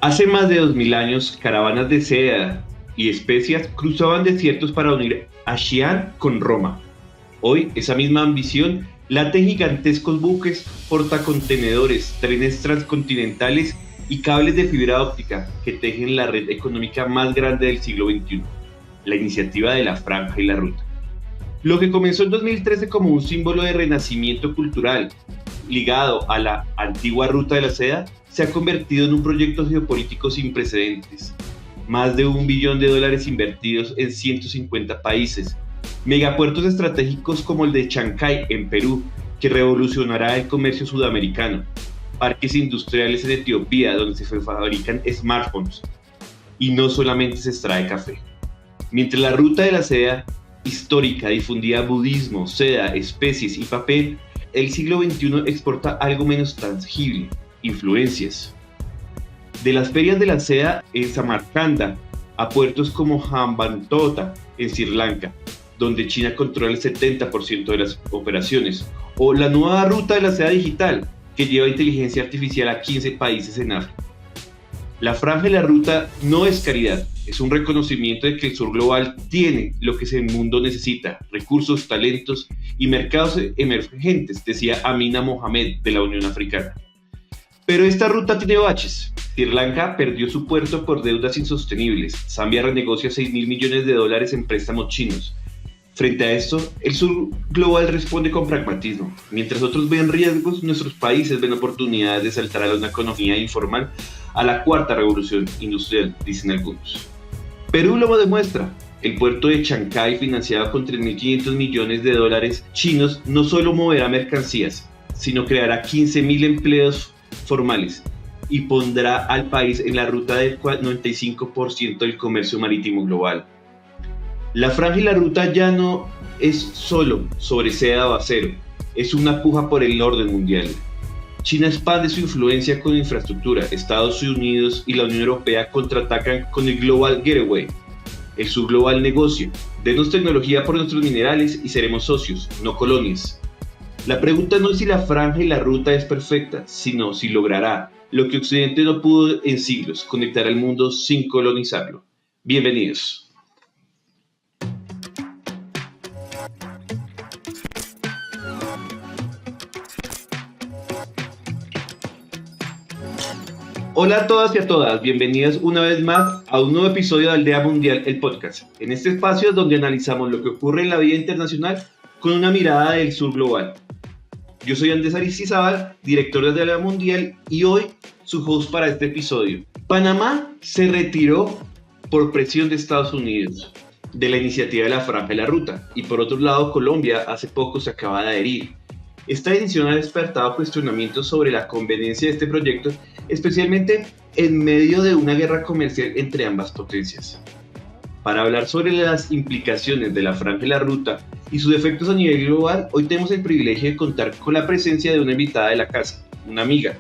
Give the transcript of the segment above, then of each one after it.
Hace más de 2000 años, caravanas de seda y especias cruzaban desiertos para unir a Xi'an con Roma. Hoy, esa misma ambición late en gigantescos buques, portacontenedores, trenes transcontinentales y cables de fibra óptica que tejen la red económica más grande del siglo XXI, la iniciativa de la Franja y la Ruta. Lo que comenzó en 2013 como un símbolo de renacimiento cultural ligado a la antigua Ruta de la Seda, se ha convertido en un proyecto geopolítico sin precedentes. Más de $1 billón invertidos en 150 países. Megapuertos estratégicos como el de Chancay en Perú, que revolucionará el comercio sudamericano. Parques industriales en Etiopía, donde se fabrican smartphones. Y no solamente se extrae café. Mientras la Ruta de la Seda histórica difundía budismo, seda, especies y papel, el siglo XXI exporta algo menos tangible: influencias. De las ferias de la seda en Samarcanda a puertos como Hambantota en Sri Lanka, donde China controla el 70% de las operaciones, o la nueva Ruta de la Seda digital, que lleva inteligencia artificial a 15 países en África. La Franja y la Ruta no es caridad, es un reconocimiento de que el sur global tiene lo que el mundo necesita: recursos, talentos y mercados emergentes, decía Amina Mohamed de la Unión Africana. Pero esta ruta tiene baches. Sri Lanka perdió su puerto por deudas insostenibles. Zambia renegocia $6.000 millones en préstamos chinos. Frente a esto, el sur global responde con pragmatismo. Mientras otros ven riesgos, nuestros países ven oportunidades de saltar a una economía informal a la cuarta revolución industrial, dicen algunos. Perú lo demuestra. El puerto de Chancay, financiado con $3.500 millones chinos, no solo moverá mercancías, sino creará 15.000 empleos formales y pondrá al país en la ruta del 95% del comercio marítimo global. La Franja y la Ruta ya no es solo sobre seda o acero, es una puja por el orden mundial. China expande su influencia con infraestructura. Estados Unidos y la Unión Europea contraatacan con el Global Gateway, el subglobal negocio. Denos tecnología por nuestros minerales y seremos socios, no colonias. La pregunta no es si la Franja y la Ruta es perfecta, sino si logrará lo que Occidente no pudo en siglos: conectar al mundo sin colonizarlo. Bienvenidos. Hola a todas y a todas, bienvenidas una vez más a un nuevo episodio de Aldea Mundial, el podcast. En este espacio es donde analizamos lo que ocurre en la vida internacional con una mirada del sur global. Yo soy Andrés Aristizábal, director de Aldea Mundial, y hoy su host para este episodio. Panamá se retiró por presión de Estados Unidos de la iniciativa de la Franja y la Ruta, y por otro lado Colombia hace poco se acaba de adherir. Esta decisión ha despertado cuestionamientos sobre la conveniencia de este proyecto, especialmente en medio de una guerra comercial entre ambas potencias. Para hablar sobre las implicaciones de la Franja y la Ruta y sus efectos a nivel global, hoy tenemos el privilegio de contar con la presencia de una invitada de la casa, una amiga,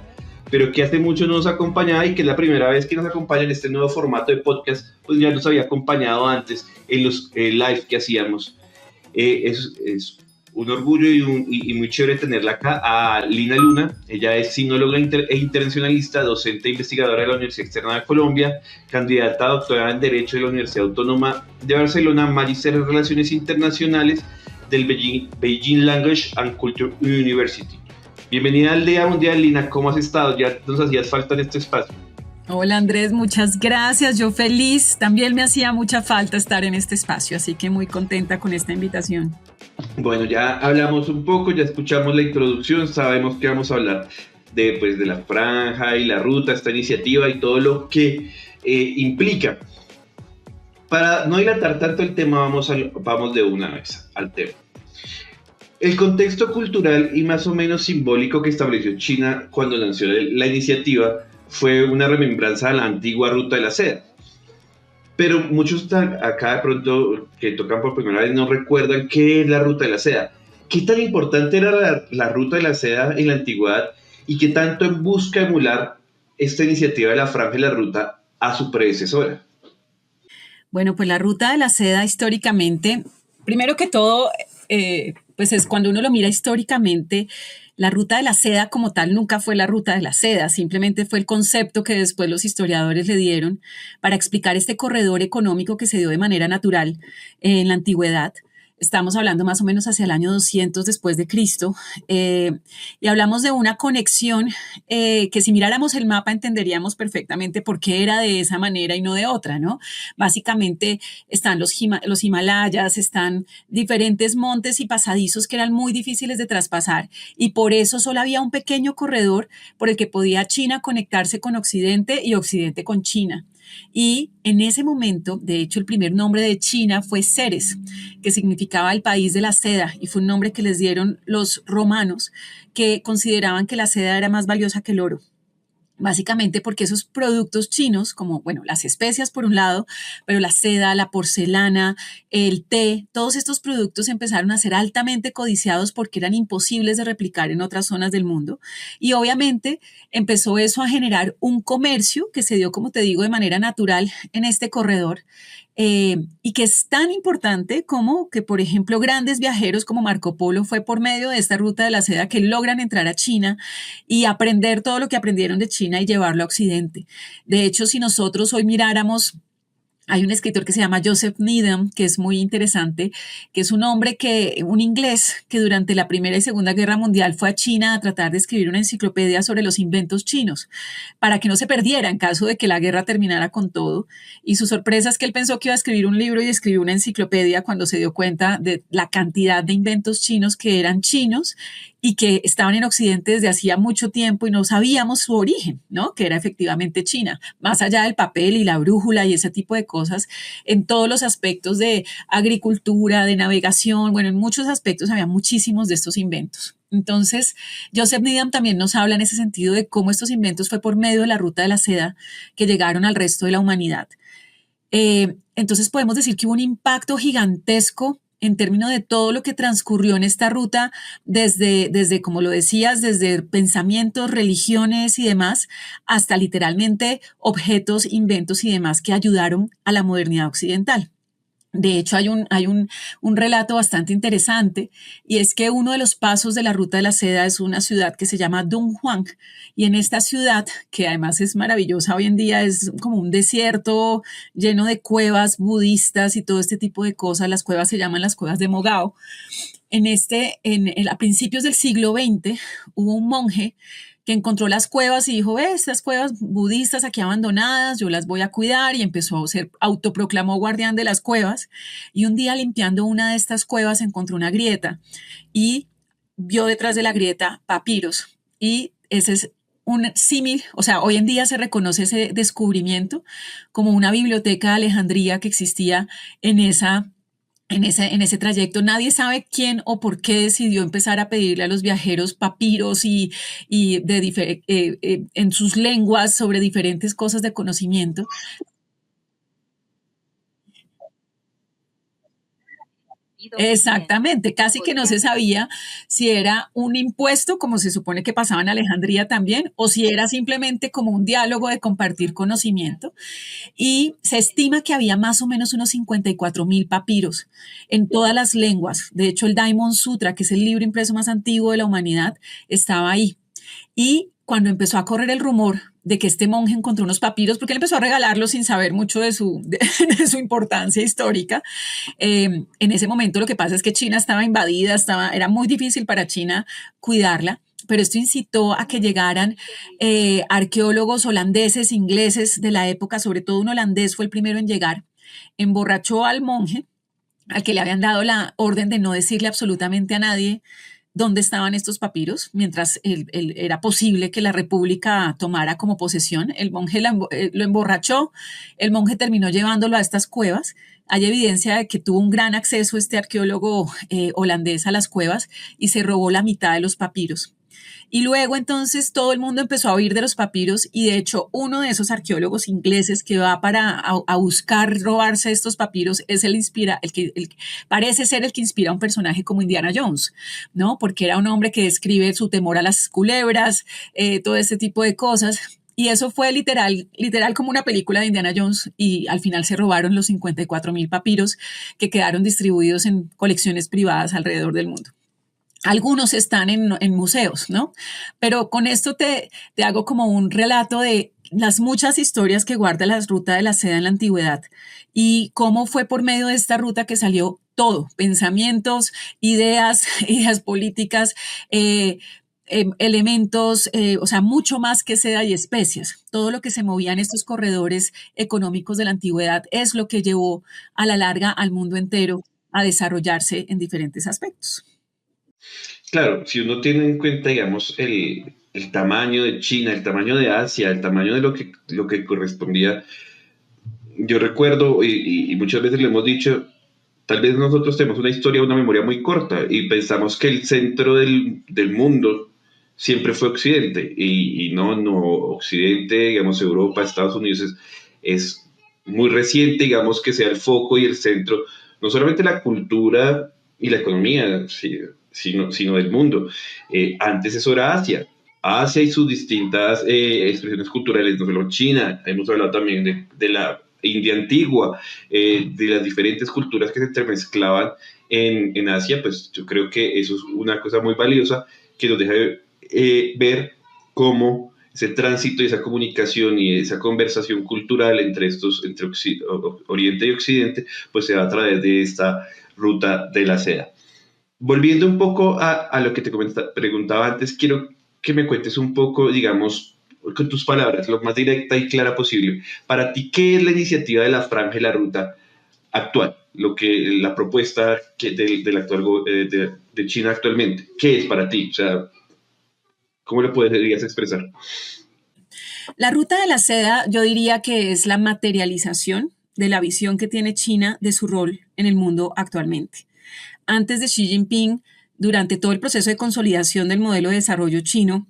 pero que hace mucho no nos acompañaba y que es la primera vez que nos acompaña en este nuevo formato de podcast, pues ya nos había acompañado antes en los live que hacíamos. Es un orgullo y muy chévere tenerla acá, a Lina Luna. Ella es sinóloga e internacionalista, docente e investigadora de la Universidad Externa de Colombia, candidata a doctorada en Derecho de la Universidad Autónoma de Barcelona, magíster en Relaciones Internacionales del Beijing Language and Culture University. Bienvenida al Día Mundial, Lina. ¿Cómo has estado? Ya nos hacías falta en este espacio. Hola Andrés, muchas gracias. Yo feliz. También me hacía mucha falta estar en este espacio, así que muy contenta con esta invitación. Bueno, ya hablamos un poco, ya escuchamos la introducción, sabemos que vamos a hablar de la Franja y la Ruta, esta iniciativa y todo lo que implica. Para no dilatar tanto el tema, vamos de una vez al tema. El contexto cultural y más o menos simbólico que estableció China cuando lanzó la iniciativa fue una remembranza a la antigua Ruta de la Seda. Pero muchos acá de pronto que tocan por primera vez no recuerdan qué es la Ruta de la Seda. ¿Qué tan importante era la Ruta de la Seda en la antigüedad y qué tanto busca emular esta iniciativa de la Franja y la Ruta a su predecesora? Bueno, pues la Ruta de la Seda históricamente, primero que todo, Pues es cuando uno lo mira históricamente, la ruta de la seda como tal nunca fue la ruta de la seda, simplemente fue el concepto que después los historiadores le dieron para explicar este corredor económico que se dio de manera natural en la antigüedad. Estamos hablando más o menos hacia el año 200 después de Cristo, y hablamos de una conexión que si miráramos el mapa entenderíamos perfectamente por qué era de esa manera y no de otra, ¿no? Básicamente están los Himalayas, están diferentes montes y pasadizos que eran muy difíciles de traspasar y por eso solo había un pequeño corredor por el que podía China conectarse con Occidente y Occidente con China. Y en ese momento, de hecho, el primer nombre de China fue Ceres, que significaba el país de la seda, y fue un nombre que les dieron los romanos, que consideraban que la seda era más valiosa que el oro. Básicamente porque esos productos chinos, como, bueno, las especias por un lado, pero la seda, la porcelana, el té, todos estos productos empezaron a ser altamente codiciados porque eran imposibles de replicar en otras zonas del mundo. Y obviamente empezó eso a generar un comercio que se dio, como te digo, de manera natural en este corredor, y que es tan importante como que, por ejemplo, grandes viajeros como Marco Polo fue por medio de esta ruta de la seda que logran entrar a China y aprender todo lo que aprendieron de China y llevarlo a Occidente. De hecho, si nosotros hoy miráramos, hay un escritor que se llama Joseph Needham, que es muy interesante, que es un inglés que durante la Primera y Segunda Guerra Mundial fue a China a tratar de escribir una enciclopedia sobre los inventos chinos, para que no se perdiera en caso de que la guerra terminara con todo. Y su sorpresa es que él pensó que iba a escribir un libro y escribió una enciclopedia cuando se dio cuenta de la cantidad de inventos chinos que eran chinos y que estaban en Occidente desde hacía mucho tiempo y no sabíamos su origen, ¿no? Que era efectivamente China, más allá del papel y la brújula y ese tipo de cosas, en todos los aspectos de agricultura, de navegación, bueno, en muchos aspectos había muchísimos de estos inventos. Entonces, Joseph Needham también nos habla en ese sentido de cómo estos inventos fue por medio de la ruta de la seda que llegaron al resto de la humanidad. Entonces podemos decir que hubo un impacto gigantesco en términos de todo lo que transcurrió en esta ruta, desde, como lo decías, desde pensamientos, religiones y demás, hasta literalmente objetos, inventos y demás que ayudaron a la modernidad occidental. De hecho, hay un relato bastante interesante y es que uno de los pasos de la ruta de la seda es una ciudad que se llama Dunhuang y en esta ciudad, que además es maravillosa hoy en día, es como un desierto lleno de cuevas budistas y todo este tipo de cosas. Las cuevas se llaman las cuevas de Mogao. A principios del siglo XX hubo un monje que encontró las cuevas y dijo, estas cuevas budistas aquí abandonadas, yo las voy a cuidar y empezó a ser, autoproclamó guardián de las cuevas y un día limpiando una de estas cuevas encontró una grieta y vio detrás de la grieta papiros y ese es un símil, o sea, hoy en día se reconoce ese descubrimiento como una biblioteca de Alejandría que existía en ese trayecto. Nadie sabe quién o por qué decidió empezar a pedirle a los viajeros papiros en sus lenguas sobre diferentes cosas de conocimiento. Exactamente, casi que no se sabía si era un impuesto, como se supone que pasaba en Alejandría también, o si era simplemente como un diálogo de compartir conocimiento. Y se estima que había más o menos unos 54,000 papiros en todas las lenguas. De hecho, el Diamond Sutra, que es el libro impreso más antiguo de la humanidad, estaba ahí. Y cuando empezó a correr el rumor de que este monje encontró unos papiros, porque él empezó a regalarlos sin saber mucho de su importancia histórica, en ese momento lo que pasa es que China estaba invadida, era muy difícil para China cuidarla, pero esto incitó a que llegaran arqueólogos holandeses, ingleses de la época, sobre todo un holandés fue el primero en llegar, emborrachó al monje, al que le habían dado la orden de no decirle absolutamente a nadie dónde estaban estos papiros, mientras era posible que la República tomara como posesión. El monje lo emborrachó, el monje terminó llevándolo a estas cuevas. Hay evidencia de que tuvo un gran acceso este arqueólogo holandés a las cuevas y se robó la mitad de los papiros. Y luego entonces todo el mundo empezó a oír de los papiros y de hecho uno de esos arqueólogos ingleses que va a buscar robarse estos papiros es el que parece ser el que inspira a un personaje como Indiana Jones, ¿no? Porque era un hombre que describe su temor a las culebras, todo este tipo de cosas. Y eso fue literal como una película de Indiana Jones y al final se robaron los 54,000 papiros que quedaron distribuidos en colecciones privadas alrededor del mundo. Algunos están en museos, ¿no? Pero con esto te hago como un relato de las muchas historias que guarda la ruta de la seda en la antigüedad y cómo fue por medio de esta ruta que salió todo, pensamientos, ideas, ideas políticas, eh, elementos, o sea, mucho más que seda y especias. Todo lo que se movía en estos corredores económicos de la antigüedad es lo que llevó a la larga al mundo entero a desarrollarse en diferentes aspectos. Claro, si uno tiene en cuenta, digamos, el tamaño de China, el tamaño de Asia, el tamaño de lo que correspondía, yo recuerdo, y muchas veces le hemos dicho, tal vez nosotros tenemos una historia, una memoria muy corta y pensamos que el centro del mundo siempre fue Occidente y no, no, Occidente, digamos, Europa, Estados Unidos es muy reciente, digamos, que sea el foco y el centro, no solamente la cultura y la economía, sino del mundo. Antes eso era Asia. Asia y sus distintas expresiones culturales, no solo China, hemos hablado también de la India antigua, de las diferentes culturas que se entremezclaban en Asia, pues yo creo que eso es una cosa muy valiosa que nos deja ver cómo ese tránsito y esa comunicación y esa conversación cultural entre Oriente y Occidente, pues se da a través de esta ruta de la seda. Volviendo un poco a lo que preguntaba antes, quiero que me cuentes un poco, digamos, con tus palabras, lo más directa y clara posible. Para ti, ¿qué es la iniciativa de la Franja y la Ruta actual? La propuesta del actual de China actualmente. ¿Qué es para ti? O sea, ¿cómo lo podrías expresar? La ruta de la seda yo diría que es la materialización de la visión que tiene China de su rol en el mundo actualmente. Antes de Xi Jinping, durante todo el proceso de consolidación del modelo de desarrollo chino,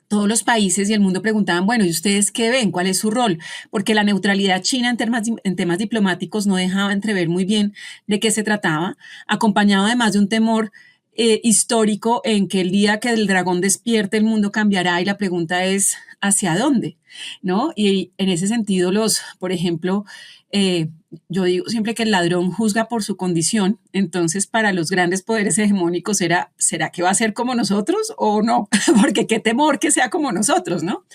todos los países y el mundo preguntaban, bueno, ¿y ustedes qué ven? ¿Cuál es su rol? Porque la neutralidad china en temas diplomáticos no dejaba entrever muy bien de qué se trataba, acompañado además de un temor histórico en que el día que el dragón despierte el mundo cambiará y la pregunta es ¿hacia dónde? ¿No? Y en ese sentido por ejemplo, eh, yo digo siempre que el ladrón juzga por su condición, entonces para los grandes poderes hegemónicos ¿será que va a ser como nosotros o no? Porque qué temor que sea como nosotros, ¿no?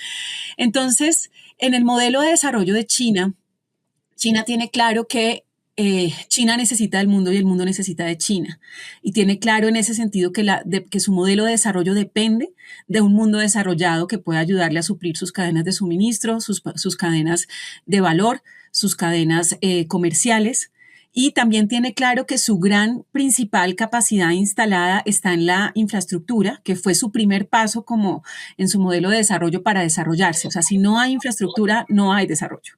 Entonces, en el modelo de desarrollo de China, China tiene claro que China necesita del mundo y el mundo necesita de China. Y tiene claro en ese sentido que su modelo de desarrollo depende de un mundo desarrollado que pueda ayudarle a suplir sus cadenas de suministro, sus cadenas de valor, sus cadenas comerciales. Y también tiene claro que su gran principal capacidad instalada está en la infraestructura, que fue su primer paso como en su modelo de desarrollo para desarrollarse. O sea, si no hay infraestructura, no hay desarrollo.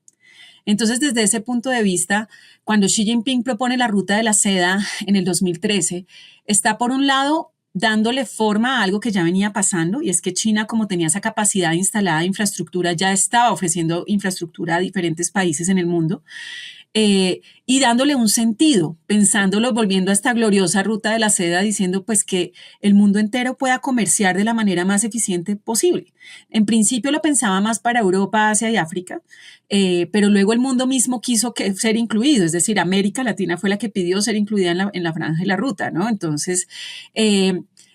Entonces, desde ese punto de vista, cuando Xi Jinping propone la ruta de la seda en el 2013, está por un lado dándole forma a algo que ya venía pasando, y es que China, como tenía esa capacidad instalada de infraestructura, ya estaba ofreciendo infraestructura a diferentes países en el mundo, y dándole un sentido, pensándolo, volviendo a esta gloriosa ruta de la seda, diciendo pues que el mundo entero pueda comerciar de la manera más eficiente posible. En principio lo pensaba más para Europa, Asia y África, pero luego el mundo mismo quiso ser incluido, es decir, América Latina fue la que pidió ser incluida en la franja de la ruta, ¿no? Entonces,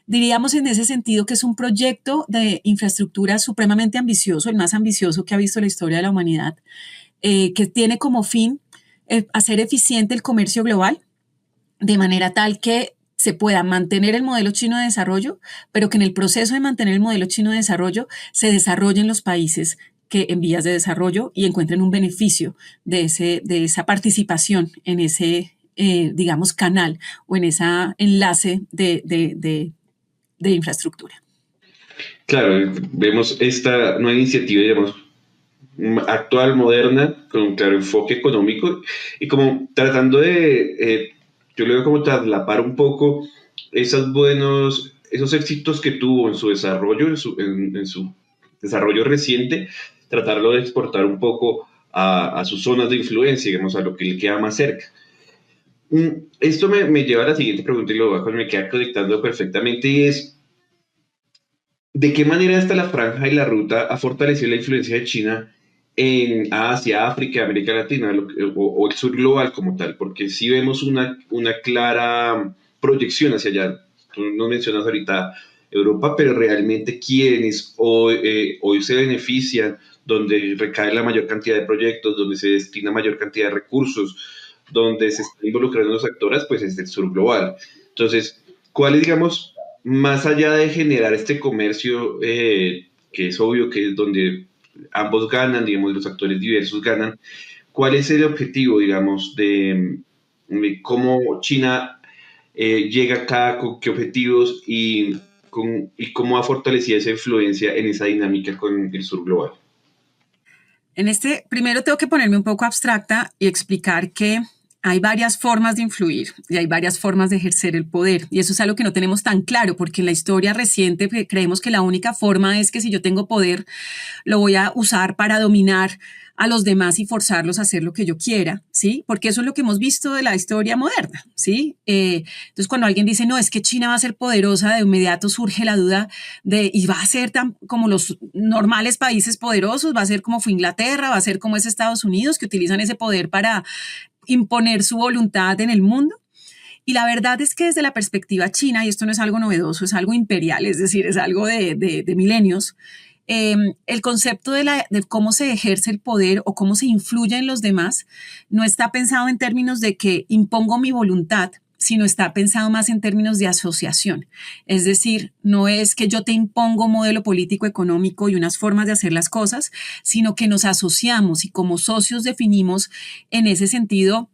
diríamos en ese sentido que es un proyecto de infraestructura supremamente ambicioso, el más ambicioso que ha visto la historia de la humanidad, que tiene como fin hacer eficiente el comercio global de manera tal que se pueda mantener el modelo chino de desarrollo, pero que en el proceso de mantener el modelo chino de desarrollo se desarrollen los países que en vías de desarrollo y encuentren un beneficio de esa participación en ese, digamos, canal o en ese enlace de infraestructura. Claro, vemos esta nueva iniciativa, digamos, actual, moderna, con un claro enfoque económico y como tratando yo le veo como traslapar un poco esos éxitos que tuvo en su desarrollo, en su desarrollo reciente, tratarlo de exportar un poco a sus zonas de influencia, digamos, a lo que le queda más cerca. Esto me lleva a la siguiente pregunta y lo bajo, me queda conectando perfectamente y es, ¿de qué manera esta la franja y la ruta ha fortalecido la influencia de China en Asia, África, América Latina o el sur global como tal? Porque sí vemos una clara proyección hacia allá. tú nos mencionas ahorita Europa, pero realmente quienes hoy se benefician, donde recae la mayor cantidad de proyectos, donde se destina mayor cantidad de recursos, donde se están involucrando los actores, pues es el sur global. Entonces, ¿cuál es, digamos, más allá de generar este comercio, que es obvio que es donde ambos ganan, digamos, los actores diversos ganan, cuál es el objetivo, digamos, de cómo China llega acá, con qué objetivos y cómo ha fortalecido esa influencia en esa dinámica con el sur global? En este, primero tengo que ponerme un poco abstracta y explicar que hay varias formas de influir y hay varias formas de ejercer el poder. Y eso es algo que no tenemos tan claro, porque en la historia reciente creemos que la única forma es que si yo tengo poder, lo voy a usar para dominar a los demás y forzarlos a hacer lo que yo quiera, ¿sí? Porque eso es lo que hemos visto de la historia moderna, ¿sí? Entonces, cuando alguien dice, no, es que China va a ser poderosa, de inmediato surge la duda de, y va a ser tan como los normales países poderosos, va a ser como fue Inglaterra, va a ser como es Estados Unidos, que utilizan ese poder para imponer su voluntad en el mundo. Y la verdad es que desde la perspectiva china, y esto no es algo novedoso, es algo imperial, es decir, es algo de milenios, el concepto de cómo se ejerce el poder o cómo se influye en los demás no está pensado en términos de que impongo mi voluntad, sino está pensado más en términos de asociación. Es decir, no es que yo te impongo un modelo político, económico y unas formas de hacer las cosas, sino que nos asociamos y como socios definimos en ese sentido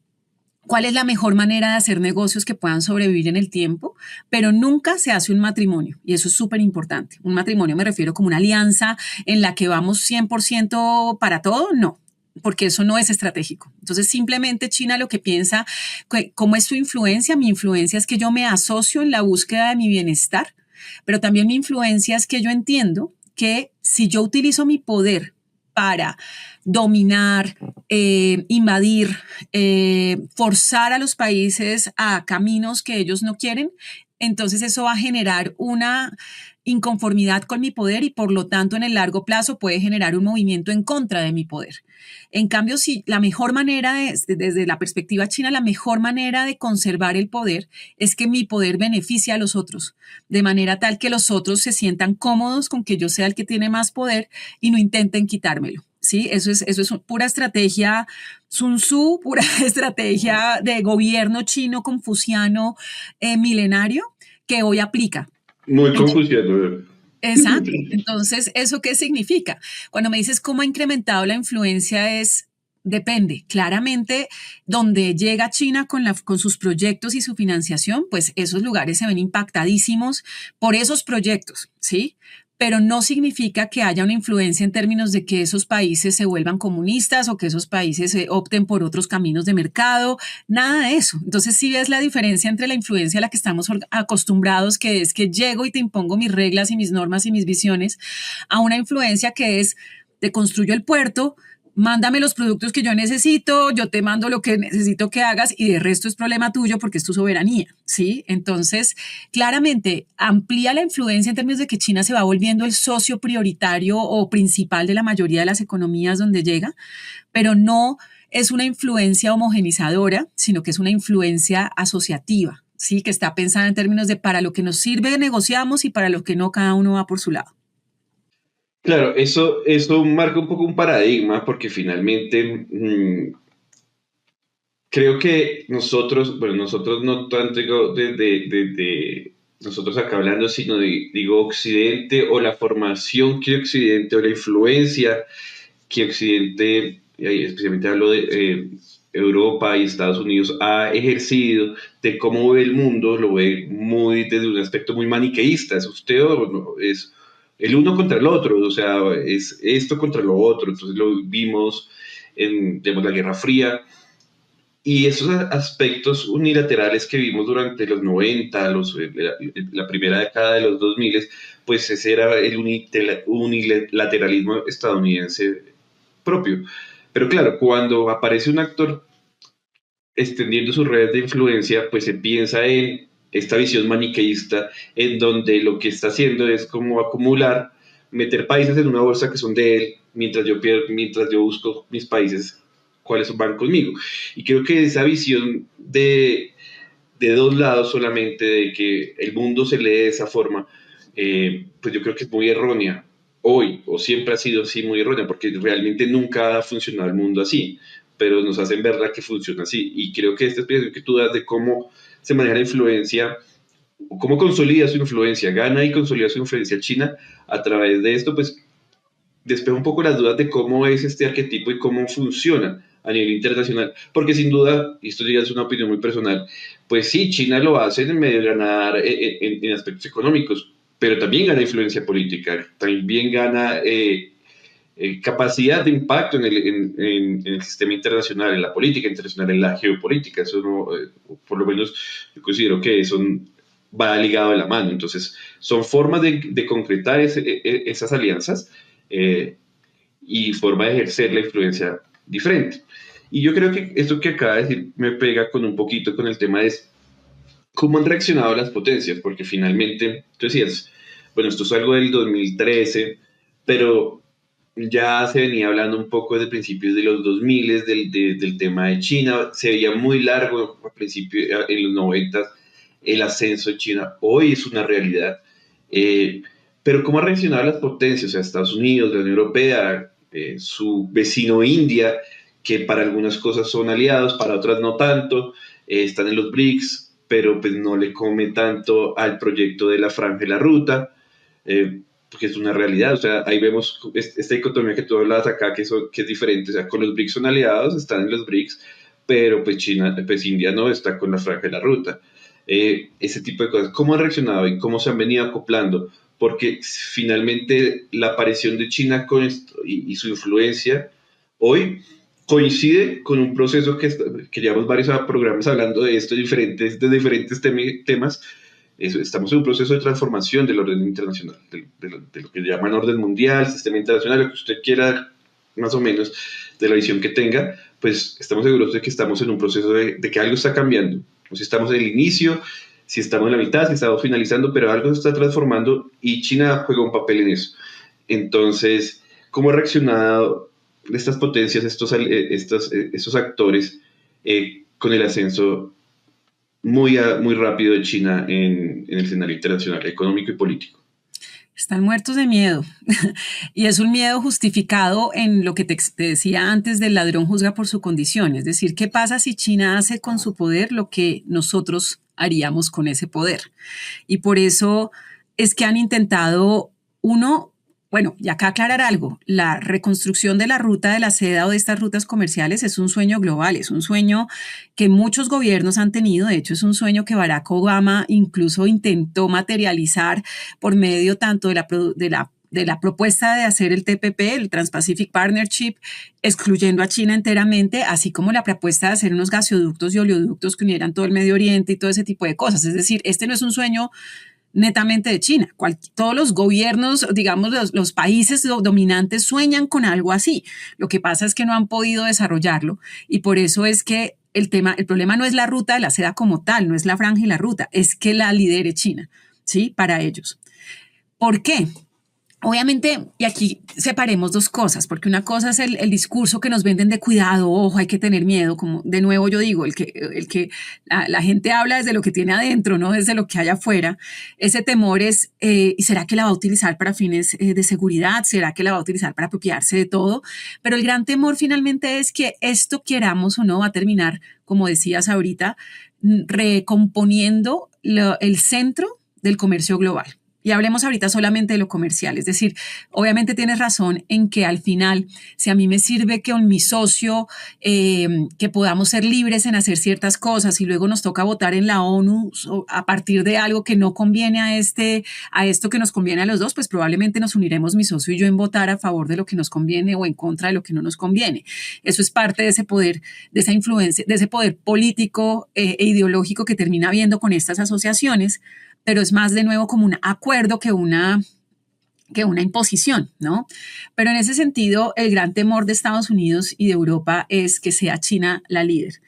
cuál es la mejor manera de hacer negocios que puedan sobrevivir en el tiempo, pero nunca se hace un matrimonio, y eso es súper importante. Un matrimonio me refiero como una alianza en la que vamos 100% para todo, no, porque eso no es estratégico. Entonces, simplemente China lo que piensa, ¿cómo es su influencia? Mi influencia es que yo me asocio en la búsqueda de mi bienestar, pero también mi influencia es que yo entiendo que si yo utilizo mi poder para dominar, invadir, forzar a los países a caminos que ellos no quieren, entonces eso va a generar una inconformidad con mi poder y por lo tanto en el largo plazo puede generar un movimiento en contra de mi poder. En cambio, si la mejor manera, desde la perspectiva china, la mejor manera de conservar el poder es que mi poder beneficie a los otros, de manera tal que los otros se sientan cómodos con que yo sea el que tiene más poder y no intenten quitármelo. Sí, eso es pura estrategia Sun Tzu, pura estrategia de gobierno chino confuciano milenario que hoy aplica. Muy Entonces, confuso. exacto. Entonces, ¿eso qué significa? Cuando me dices cómo ha incrementado la influencia depende. Claramente, donde llega China con sus proyectos y su financiación, pues esos lugares se ven impactadísimos por esos proyectos, ¿sí? Pero no significa que haya una influencia en términos de que esos países se vuelvan comunistas o que esos países opten por otros caminos de mercado, nada de eso. Entonces sí ves la diferencia entre la influencia a la que estamos acostumbrados, que es que llego y te impongo mis reglas y mis normas y mis visiones, a una influencia que es te construyo el puerto, mándame los productos que yo necesito, yo te mando lo que necesito que hagas y de resto es problema tuyo porque es tu soberanía, ¿sí? Entonces, claramente amplía la influencia en términos de que China se va volviendo el socio prioritario o principal de la mayoría de las economías donde llega, pero no es una influencia homogenizadora, sino que es una influencia asociativa, ¿sí? Que está pensada en términos de para lo que nos sirve negociamos y para lo que no cada uno va por su lado. Claro, eso marca un poco un paradigma porque finalmente creo que nosotros, bueno, nosotros no tanto digo de nosotros acá hablando, sino digo Occidente o la formación que Occidente o la influencia que Occidente, especialmente hablo de Europa y Estados Unidos, ha ejercido de cómo ve el mundo, lo ve muy desde un aspecto muy maniqueísta, es usted o no, es el uno contra el otro, o sea, es esto contra lo otro, entonces lo vimos en, digamos, la Guerra Fría, y esos aspectos unilaterales que vimos durante los 90, la primera década de los 2000, pues ese era el unilateralismo estadounidense propio. Pero claro, cuando aparece un actor extendiendo sus redes de influencia, pues se piensa en esta visión maniqueísta en donde lo que está haciendo es como acumular, meter países en una bolsa que son de él, mientras yo busco mis países cuáles van conmigo. Y creo que esa visión de dos lados solamente, de que el mundo se lee de esa forma, pues yo creo que es muy errónea hoy, o siempre ha sido así muy errónea, porque realmente nunca ha funcionado el mundo así, pero nos hacen verla que funciona así. Y creo que esta explicación que tú das de cómo se maneja la influencia, cómo consolida su influencia, gana y consolida su influencia china a través de esto, pues despeja un poco las dudas de cómo es este arquetipo y cómo funciona a nivel internacional, porque sin duda, y esto ya es una opinión muy personal, pues sí, China lo hace en medio de ganar en aspectos económicos, pero también gana influencia política, también gana capacidad de impacto en el sistema internacional, en la política internacional, en la geopolítica. Eso no, por lo menos yo considero que eso va ligado de la mano. Entonces, son formas de concretar esas alianzas y forma de ejercer la influencia diferente. Y yo creo que esto que acaba de decir me pega con un poquito con el tema de cómo han reaccionado las potencias, porque finalmente, tú decías, bueno, esto es algo del 2013, pero ya se venía hablando un poco desde principios de los 2000 del tema de China, se veía muy largo al principio, en los 90, el ascenso de China, hoy es una realidad. Pero ¿cómo han reaccionado las potencias? O sea, Estados Unidos, la Unión Europea, su vecino India, que para algunas cosas son aliados, para otras no tanto, están en los BRICS, pero pues no le come tanto al proyecto de la Franja y la Ruta, porque es una realidad. O sea, ahí vemos esta dicotomía que tú hablabas acá, que es diferente. O sea, con los BRICS son aliados, están en los BRICS, pero pues China, pues India no está con la Franja y la Ruta. Ese tipo de cosas, ¿cómo han reaccionado y cómo se han venido acoplando? Porque finalmente la aparición de China con esto y su influencia hoy coincide con un proceso que llevamos varios programas hablando de esto, de diferentes temas. Estamos en un proceso de transformación del orden internacional, de lo que llaman orden mundial, sistema internacional, lo que usted quiera, más o menos, de la visión que tenga, pues estamos seguros de que estamos en un proceso de que algo está cambiando. O si estamos en el inicio, si estamos en la mitad, si estamos finalizando, pero algo se está transformando y China juega un papel en eso. Entonces, ¿cómo ha reaccionado estas potencias, estos actores con el ascenso muy rápido de China en el escenario internacional, económico y político? Están muertos de miedo y es un miedo justificado en lo que te decía antes del ladrón juzga por su condición, es decir, ¿qué pasa si China hace con su poder lo que nosotros haríamos con ese poder? Y por eso es que han intentado, bueno, y acá aclarar algo, la reconstrucción de la ruta de la seda o de estas rutas comerciales es un sueño global, es un sueño que muchos gobiernos han tenido, de hecho es un sueño que Barack Obama incluso intentó materializar por medio tanto de la propuesta de hacer el TPP, el Trans-Pacific Partnership, excluyendo a China enteramente, así como la propuesta de hacer unos gasoductos y oleoductos que unieran todo el Medio Oriente y todo ese tipo de cosas. Es decir, este no es un sueño netamente de China. Todos los gobiernos, digamos, los países dominantes sueñan con algo así. Lo que pasa es que no han podido desarrollarlo y por eso es que el problema no es la ruta de la seda como tal, no es la franja y la ruta, es que la lidere China, ¿sí? Para ellos. ¿Por qué? Obviamente, y aquí separemos dos cosas, porque una cosa es el discurso que nos venden de cuidado, ojo, hay que tener miedo, como de nuevo yo digo, el que la gente habla desde lo que tiene adentro, no desde lo que hay afuera. Ese temor es, ¿y será que la va a utilizar para fines de seguridad? ¿Será que la va a utilizar para apropiarse de todo? Pero el gran temor finalmente es que esto, queramos o no, va a terminar, como decías ahorita, recomponiendo el centro del comercio global. Y hablemos ahorita solamente de lo comercial, es decir, obviamente tienes razón en que al final, si a mí me sirve que con mi socio, que podamos ser libres en hacer ciertas cosas y luego nos toca votar en la ONU a partir de algo que no conviene a esto que nos conviene a los dos, pues probablemente nos uniremos mi socio y yo en votar a favor de lo que nos conviene o en contra de lo que no nos conviene. Eso es parte de ese poder, de esa influencia, de ese poder político e ideológico que termina habiendo con estas asociaciones, pero es más de nuevo como un acuerdo que una imposición, ¿no? Pero en ese sentido, el gran temor de Estados Unidos y de Europa es que sea China la líder.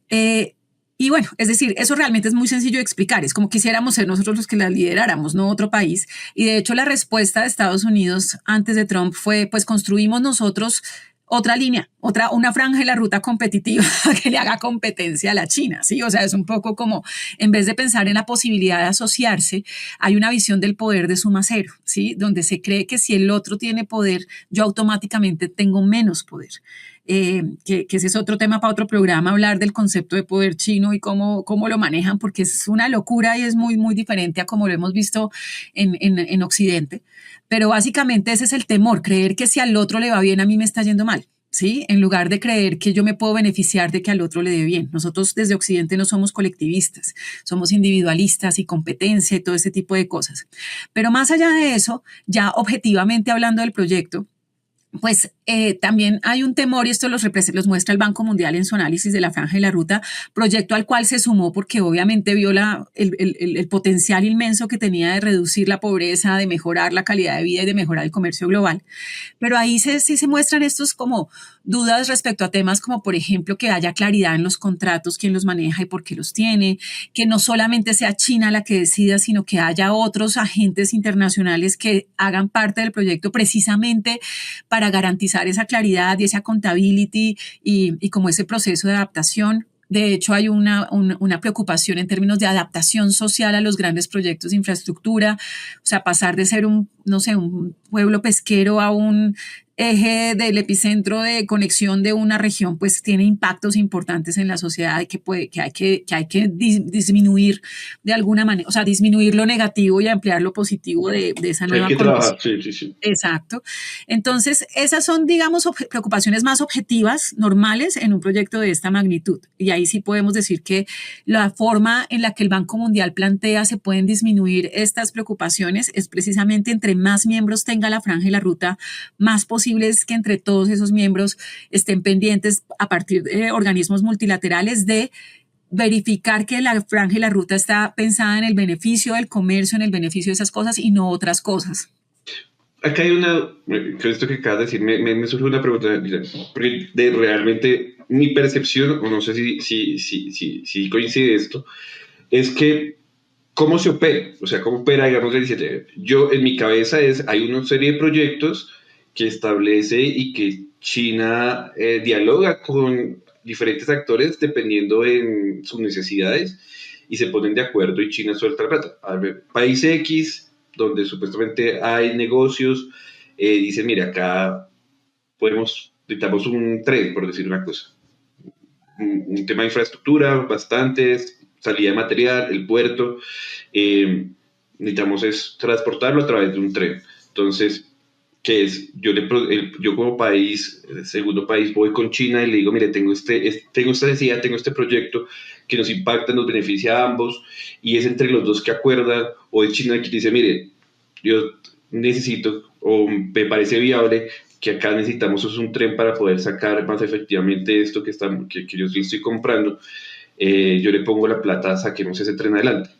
Y bueno, es decir, eso realmente es muy sencillo de explicar, es como quisiéramos ser nosotros los que la lideráramos, no otro país. Y de hecho la respuesta de Estados Unidos antes de Trump fue, pues construimos nosotros otra línea, una franja de la ruta competitiva que le haga competencia a la China, ¿sí? O sea, es un poco como, en vez de pensar en la posibilidad de asociarse, hay una visión del poder de suma cero, ¿sí? Donde se cree que si el otro tiene poder, yo automáticamente tengo menos poder. Que ese es otro tema para otro programa, hablar del concepto de poder chino y cómo lo manejan, porque es una locura y es muy, muy diferente a como lo hemos visto en Occidente. Pero básicamente ese es el temor, creer que si al otro le va bien, a mí me está yendo mal. ¿Sí? En lugar de creer que yo me puedo beneficiar de que al otro le dé bien. Nosotros desde Occidente no somos colectivistas, somos individualistas y competencia y todo ese tipo de cosas. Pero más allá de eso, ya objetivamente hablando del proyecto, pues también hay un temor, y esto los muestra el Banco Mundial en su análisis de la franja y la ruta, proyecto al cual se sumó porque obviamente vio el potencial inmenso que tenía de reducir la pobreza, de mejorar la calidad de vida y de mejorar el comercio global. Pero ahí sí se muestran estos como dudas respecto a temas como, por ejemplo, que haya claridad en los contratos, quién los maneja y por qué los tiene, que no solamente sea China la que decida, sino que haya otros agentes internacionales que hagan parte del proyecto precisamente para garantizar esa claridad y esa accountability y como ese proceso de adaptación. De hecho, hay una preocupación en términos de adaptación social a los grandes proyectos de infraestructura, o sea, pasar de ser un pueblo pesquero a un eje del epicentro de conexión de una región, pues tiene impactos importantes en la sociedad que hay que disminuir de alguna manera, o sea, disminuir lo negativo y ampliar lo positivo de esa nueva conexión. Trabajar, sí. Exacto. Entonces, esas son, digamos, preocupaciones más objetivas, normales, en un proyecto de esta magnitud. Y ahí sí podemos decir que la forma en la que el Banco Mundial plantea se pueden disminuir estas preocupaciones es precisamente entre más miembros tenga la franja y la ruta, más posible es que entre todos esos miembros estén pendientes a partir de organismos multilaterales de verificar que la franja y la ruta está pensada en el beneficio del comercio, en el beneficio de esas cosas y no otras cosas. Acá hay con esto que acabas de decir, me surge una pregunta, porque realmente mi percepción, o no sé si coincide esto, es que cómo se opera, o sea, cómo opera, digamos, yo en mi cabeza hay una serie de proyectos que establece y que China dialoga con diferentes actores dependiendo en sus necesidades y se ponen de acuerdo y China suelta la plata. A ver, país X, donde supuestamente hay negocios, dicen, mira, acá necesitamos un tren, por decir una cosa. Un tema de infraestructura, bastantes, salida de material, el puerto, necesitamos transportarlo a través de un tren. Entonces, ¿qué es? Yo como país, el segundo país, voy con China y le digo, mire, tengo esta necesidad, tengo este proyecto que nos impacta, nos beneficia a ambos, y es entre los dos que acuerdan, o es China que dice, mire, yo necesito, o me parece viable, que acá necesitamos un tren para poder sacar más efectivamente esto que yo estoy comprando, yo le pongo la plata, saquemos ese tren adelante.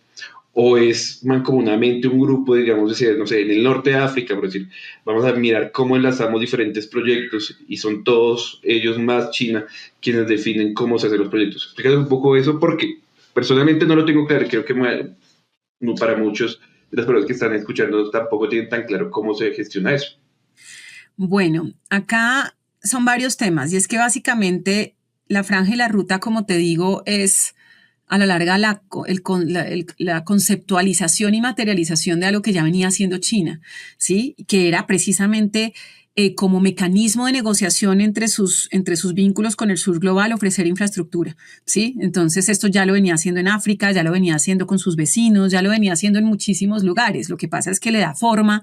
O es mancomunadamente un grupo, digamos, no sé, en el norte de África, por decir, vamos a mirar cómo enlazamos diferentes proyectos y son todos ellos más China quienes definen cómo se hacen los proyectos. Explícate un poco eso porque personalmente no lo tengo claro, creo que para muchos de las personas que están escuchando tampoco tienen tan claro cómo se gestiona eso. Bueno, acá son varios temas y es que básicamente la franja y la ruta, como te digo, es a la larga la conceptualización y materialización de algo que ya venía haciendo China, ¿sí? Que era precisamente como mecanismo de negociación entre sus vínculos con el sur global, ofrecer infraestructura, ¿sí? Entonces esto ya lo venía haciendo en África, ya lo venía haciendo con sus vecinos, ya lo venía haciendo en muchísimos lugares. Lo que pasa es que le da forma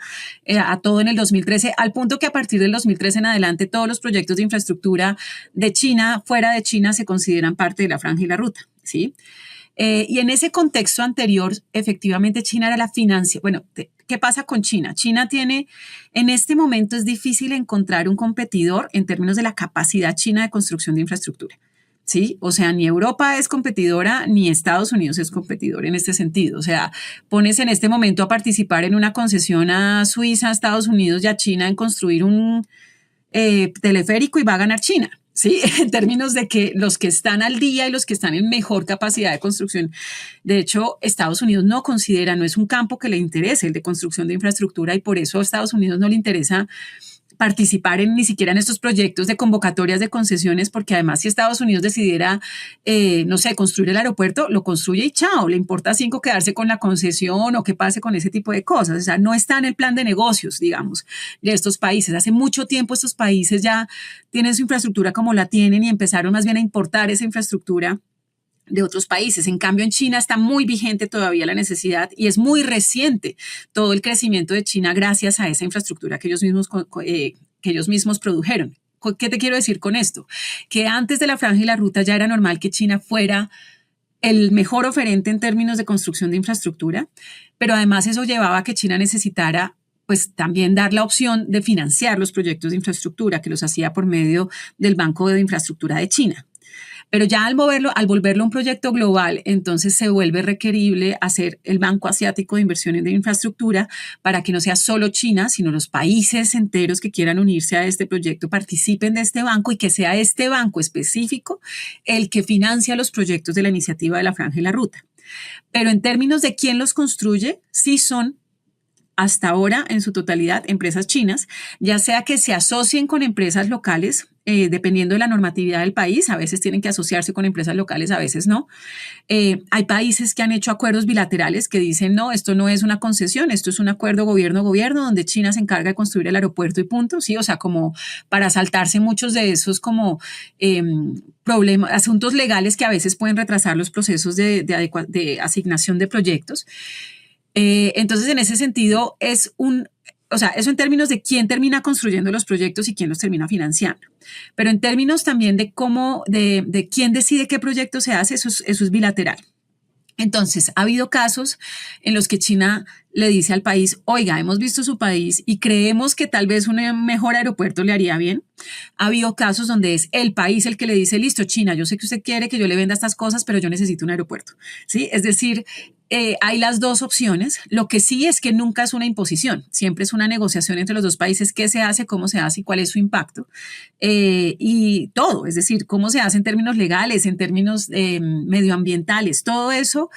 a todo en el 2013, al punto que a partir del 2013 en adelante todos los proyectos de infraestructura de China, fuera de China, se consideran parte de la franja y la ruta, ¿sí? Y en ese contexto anterior, efectivamente, China era la financia. Bueno, ¿qué pasa con China? China tiene, en este momento es difícil encontrar un competidor en términos de la capacidad china de construcción de infraestructura. ¿Sí? O sea, ni Europa es competidora, ni Estados Unidos es competidor en este sentido. O sea, pones en este momento a participar en una concesión a Suiza, a Estados Unidos y a China en construir un teleférico y va a ganar China. ¿Sí? En términos de que los que están al día y los que están en mejor capacidad de construcción. De hecho, Estados Unidos no es un campo que le interese el de construcción de infraestructura y por eso a Estados Unidos no le interesa participar ni siquiera en estos proyectos de convocatorias de concesiones, porque además si Estados Unidos decidiera, no sé, construir el aeropuerto, lo construye y chao, le importa 5 quedarse con la concesión o qué pase con ese tipo de cosas. O sea, no está en el plan de negocios, digamos, de estos países. Hace mucho tiempo estos países ya tienen su infraestructura como la tienen y empezaron más bien a importar esa infraestructura de otros países. En cambio, en China está muy vigente todavía la necesidad y es muy reciente todo el crecimiento de China gracias a esa infraestructura que ellos mismos produjeron. ¿Qué te quiero decir con esto? Que antes de la Franja y la Ruta ya era normal que China fuera el mejor oferente en términos de construcción de infraestructura, pero además eso llevaba a que China necesitara pues también dar la opción de financiar los proyectos de infraestructura que los hacía por medio del Banco de Infraestructura de China. Pero ya al volverlo un proyecto global, entonces se vuelve requerible hacer el Banco Asiático de Inversiones de Infraestructura para que no sea solo China, sino los países enteros que quieran unirse a este proyecto participen de este banco y que sea este banco específico el que financia los proyectos de la iniciativa de la Franja y la Ruta. Pero en términos de quién los construye, sí son hasta ahora en su totalidad empresas chinas, ya sea que se asocien con empresas locales, dependiendo de la normatividad del país, a veces tienen que asociarse con empresas locales, a veces no. Hay países que han hecho acuerdos bilaterales que dicen, no, esto no es una concesión, esto es un acuerdo gobierno-gobierno donde China se encarga de construir el aeropuerto y punto, ¿sí? O sea, como para saltarse muchos de esos como problemas, asuntos legales que a veces pueden retrasar los procesos de asignación de proyectos. Entonces, en ese sentido, eso en términos de quién termina construyendo los proyectos y quién los termina financiando. Pero en términos también de quién decide qué proyecto se hace, eso es bilateral. Entonces, ha habido casos en los que China le dice al país, oiga, hemos visto su país y creemos que tal vez un mejor aeropuerto le haría bien. Ha habido casos donde es el país el que le dice, listo, China, yo sé que usted quiere que yo le venda estas cosas, pero yo necesito un aeropuerto, ¿sí? Es decir, hay las dos opciones. Lo que sí es que nunca es una imposición, siempre es una negociación entre los dos países, qué se hace, cómo se hace y cuál es su impacto. Y todo, es decir, cómo se hace en términos legales, en términos medioambientales, todo eso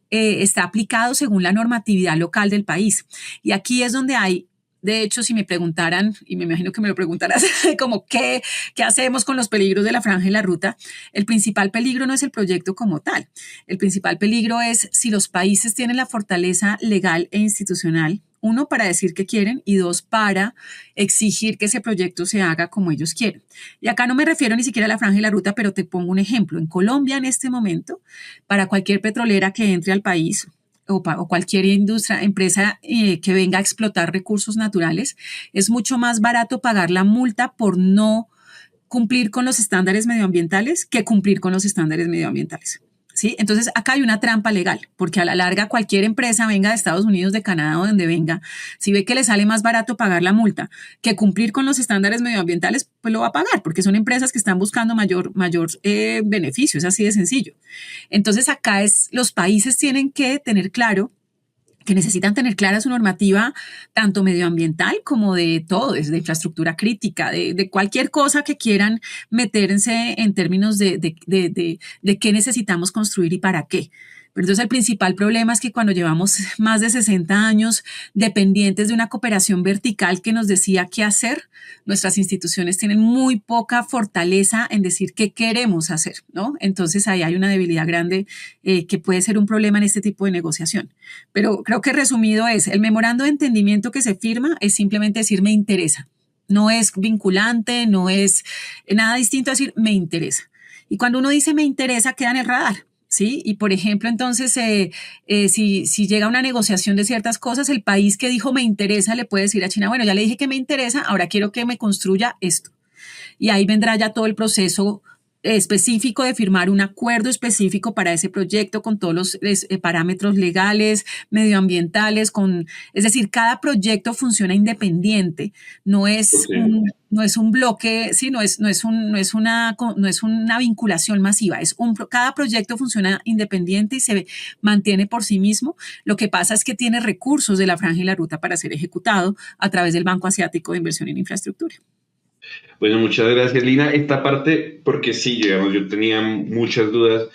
está aplicado según la normatividad local del país. Y aquí es donde hay, de hecho, si me preguntaran, y me imagino que me lo preguntarás, como ¿qué hacemos con los peligros de la Franja y la Ruta? El principal peligro no es el proyecto como tal. El principal peligro es si los países tienen la fortaleza legal e institucional, uno, para decir que quieren y dos, para exigir que ese proyecto se haga como ellos quieren. Y acá no me refiero ni siquiera a la Franja y la Ruta, pero te pongo un ejemplo. En Colombia, en este momento, para cualquier petrolera que entre al país, o cualquier empresa que venga a explotar recursos naturales, es mucho más barato pagar la multa por no cumplir con los estándares medioambientales que cumplir con los estándares medioambientales. ¿Sí? Entonces, acá hay una trampa legal, porque a la larga cualquier empresa, venga de Estados Unidos, de Canadá o donde venga, si ve que le sale más barato pagar la multa que cumplir con los estándares medioambientales, pues lo va a pagar, porque son empresas que están buscando mayor beneficio, es así de sencillo. Entonces, acá los países tienen que tener claro que necesitan tener clara su normativa, tanto medioambiental como de todo, desde infraestructura crítica, de cualquier cosa que quieran meterse en términos de qué necesitamos construir y para qué. Pero entonces el principal problema es que cuando llevamos más de 60 años dependientes de una cooperación vertical que nos decía qué hacer, nuestras instituciones tienen muy poca fortaleza en decir qué queremos hacer, ¿no? Entonces ahí hay una debilidad grande que puede ser un problema en este tipo de negociación. Pero creo que resumido es, el memorando de entendimiento que se firma es simplemente decir me interesa. No es vinculante, no es nada distinto a decir me interesa. Y cuando uno dice me interesa, queda en el radar. ¿Sí? Y por ejemplo, entonces, si llega una negociación de ciertas cosas, el país que dijo me interesa le puede decir a China, bueno, ya le dije que me interesa, ahora quiero que me construya esto. Y ahí vendrá ya todo el proceso específico de firmar un acuerdo específico para ese proyecto con todos los parámetros legales, medioambientales, es decir, cada proyecto funciona independiente, no es un bloque, sí, no es una vinculación masiva, cada proyecto funciona independiente y se mantiene por sí mismo. Lo que pasa es que tiene recursos de la Franja y la Ruta para ser ejecutado a través del Banco Asiático de Inversión en Infraestructura. Bueno, muchas gracias, Lina. Esta parte, porque sí, digamos, yo tenía muchas dudas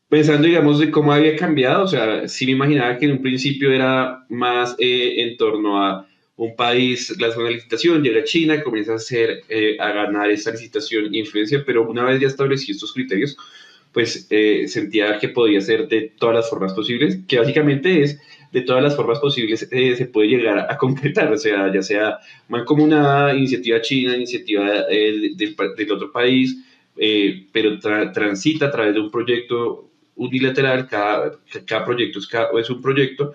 pensando, digamos, de cómo había cambiado. O sea, sí me imaginaba que en un principio era más en torno a un país lanza una licitación, llega China, comienza a ganar esa licitación influencia, pero una vez ya establecí estos criterios, pues sentía que podía ser de todas las formas posibles, que básicamente es de todas las formas posibles se puede llegar a concretar, o sea, ya sea mancomunada, iniciativa china, iniciativa del otro país, pero transita a través de un proyecto unilateral, cada proyecto es un proyecto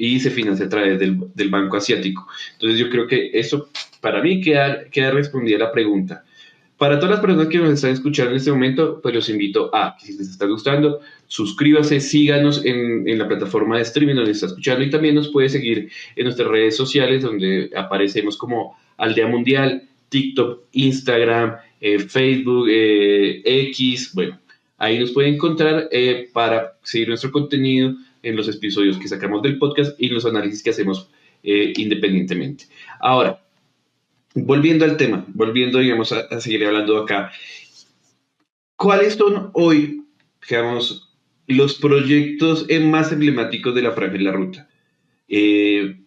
y se financia a través del Banco Asiático. Entonces yo creo que eso para mí queda respondida la pregunta. Para todas las personas que nos están escuchando en este momento, pues los invito a, si les está gustando, suscríbase, síganos en la plataforma de streaming donde está escuchando y también nos puede seguir en nuestras redes sociales donde aparecemos como Aldea Mundial, TikTok, Instagram, Facebook, X, bueno, ahí nos puede encontrar para seguir nuestro contenido en los episodios que sacamos del podcast y los análisis que hacemos independientemente. Ahora, volviendo al tema, digamos, a seguir hablando acá, ¿cuáles son hoy, digamos, los proyectos más emblemáticos de la Franja y la Ruta?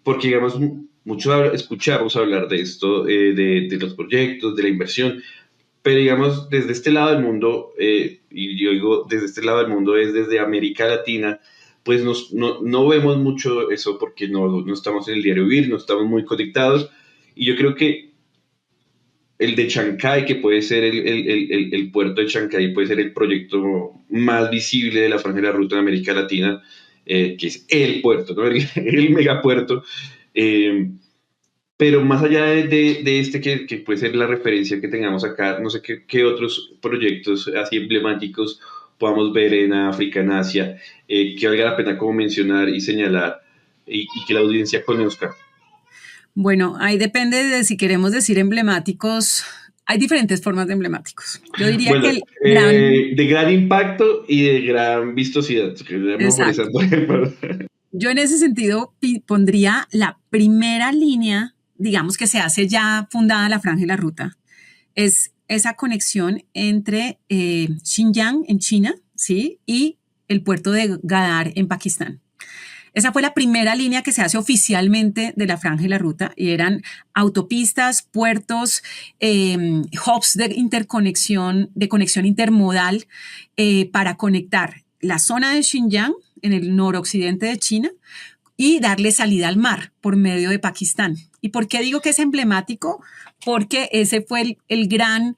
Porque, digamos, mucho escuchamos hablar de esto, de los proyectos, de la inversión, pero, digamos, desde este lado del mundo, y yo digo desde este lado del mundo es desde América Latina, pues no vemos mucho eso porque no estamos en el diario vivir, no estamos muy conectados, y yo creo que el de Chancay, que puede ser el puerto de Chancay, puede ser el proyecto más visible de la Franja de la Ruta en América Latina, que es el puerto, ¿no? el megapuerto. Pero más allá de este que puede ser la referencia que tengamos acá, no sé qué otros proyectos así emblemáticos podamos ver en África, en Asia, que valga la pena como mencionar y señalar y que la audiencia conozca. Bueno, ahí depende de si queremos decir emblemáticos. Hay diferentes formas de emblemáticos. Yo diría bueno, que el gran... de gran impacto y de gran vistosidad. Exacto. Yo en ese sentido pondría la primera línea, digamos que se hace ya fundada la Franja y la Ruta, es esa conexión entre Xinjiang en China, ¿sí? Y el puerto de Gadar en Pakistán. Esa fue la primera línea que se hace oficialmente de la Franja y la Ruta y eran autopistas, puertos, hubs de interconexión, de conexión intermodal para conectar la zona de Xinjiang en el noroccidente de China y darle salida al mar por medio de Pakistán. ¿Y por qué digo que es emblemático? Porque ese fue el gran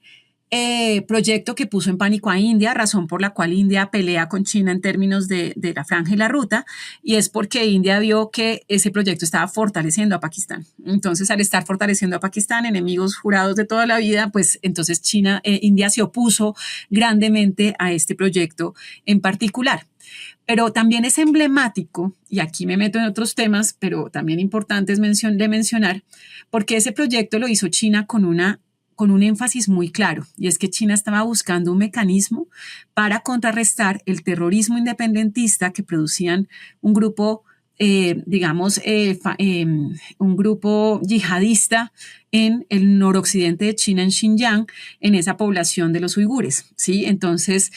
proyecto que puso en pánico a India, razón por la cual India pelea con China en términos de la Franja y la Ruta, y es porque India vio que ese proyecto estaba fortaleciendo a Pakistán. Entonces, al estar fortaleciendo a Pakistán, enemigos jurados de toda la vida, pues entonces India se opuso grandemente a este proyecto en particular. Pero también es emblemático, y aquí me meto en otros temas, pero también importantes de mencionar, porque ese proyecto lo hizo China con un énfasis muy claro, y es que China estaba buscando un mecanismo para contrarrestar el terrorismo independentista que producían un grupo, un grupo yihadista en el noroccidente de China, en Xinjiang, en esa población de los uigures, ¿sí? Entonces,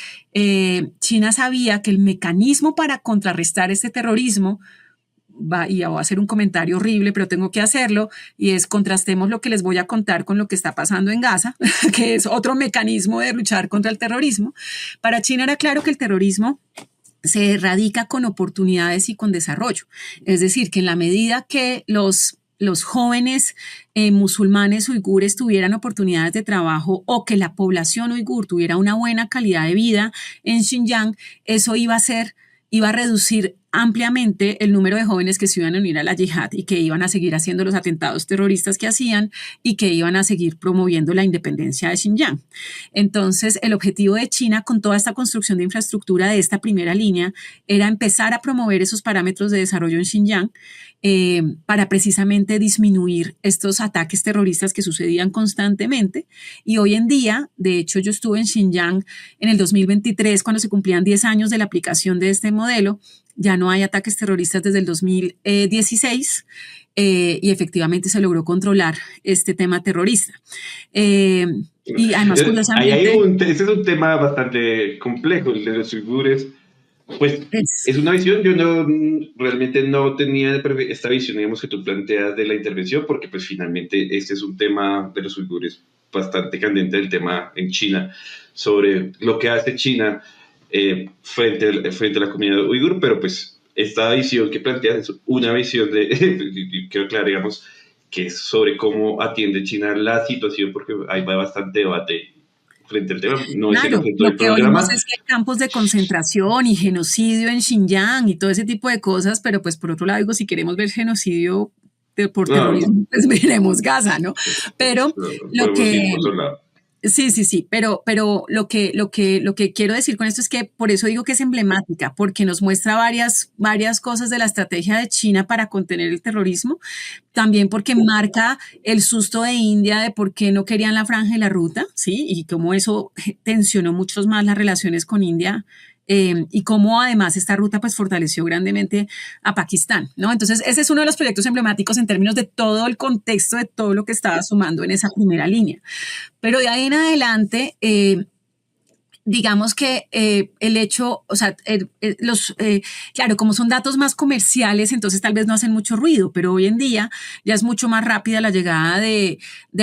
China sabía que el mecanismo para contrarrestar este terrorismo y voy a hacer un comentario horrible, pero tengo que hacerlo, y es contrastemos lo que les voy a contar con lo que está pasando en Gaza, que es otro mecanismo de luchar contra el terrorismo. Para China era claro que el terrorismo se erradica con oportunidades y con desarrollo. Es decir, que en la medida que los jóvenes musulmanes uigures tuvieran oportunidades de trabajo o que la población uigur tuviera una buena calidad de vida en Xinjiang, eso iba a reducir ampliamente el número de jóvenes que se iban a unir a la yihad y que iban a seguir haciendo los atentados terroristas que hacían y que iban a seguir promoviendo la independencia de Xinjiang. Entonces, el objetivo de China con toda esta construcción de infraestructura de esta primera línea era empezar a promover esos parámetros de desarrollo en Xinjiang para precisamente disminuir estos ataques terroristas que sucedían constantemente. Y hoy en día, de hecho, yo estuve en Xinjiang en el 2023, cuando se cumplían 10 años de la aplicación de este modelo. Ya no hay ataques terroristas desde el 2016 y efectivamente se logró controlar este tema terrorista. Y además, curiosamente... Ese es un tema bastante complejo, el de los uigures, Pues Es, es una visión, yo no realmente no tenía esta visión, digamos, que tú planteas de la intervención, porque pues finalmente este es un tema de los uigures bastante candente, el tema en China, sobre lo que hace China frente a la comunidad uigur, pero pues esta visión que planteas es una visión de, creo que digamos, que es sobre cómo atiende China la situación, porque hay bastante debate frente al tema, no es el claro, objeto lo del que oímos programa. es que hay campos de concentración y genocidio en Xinjiang y todo ese tipo de cosas, pero pues por otro lado digo, si queremos ver genocidio por No, terrorismo, pues veremos Gaza, ¿no? pues, Pero lo podemos ir que, por otro lado. sí, sí, sí, pero lo que quiero decir con esto es que por eso digo que es emblemática, porque nos muestra varias cosas de la estrategia de China para contener el terrorismo, también porque marca el susto de India de por qué no querían la franja y la ruta, ¿sí? Y cómo eso tensionó mucho más las relaciones con India. Y cómo además esta ruta pues fortaleció grandemente a Pakistán, ¿no? Entonces ese es uno de los proyectos emblemáticos en términos de todo el contexto de todo lo que estaba sumando en esa primera línea. Pero de ahí en adelante, digamos que el hecho, o sea, claro, como son datos más comerciales, entonces tal vez no hacen mucho ruido, pero hoy en día ya es mucho más rápida la llegada de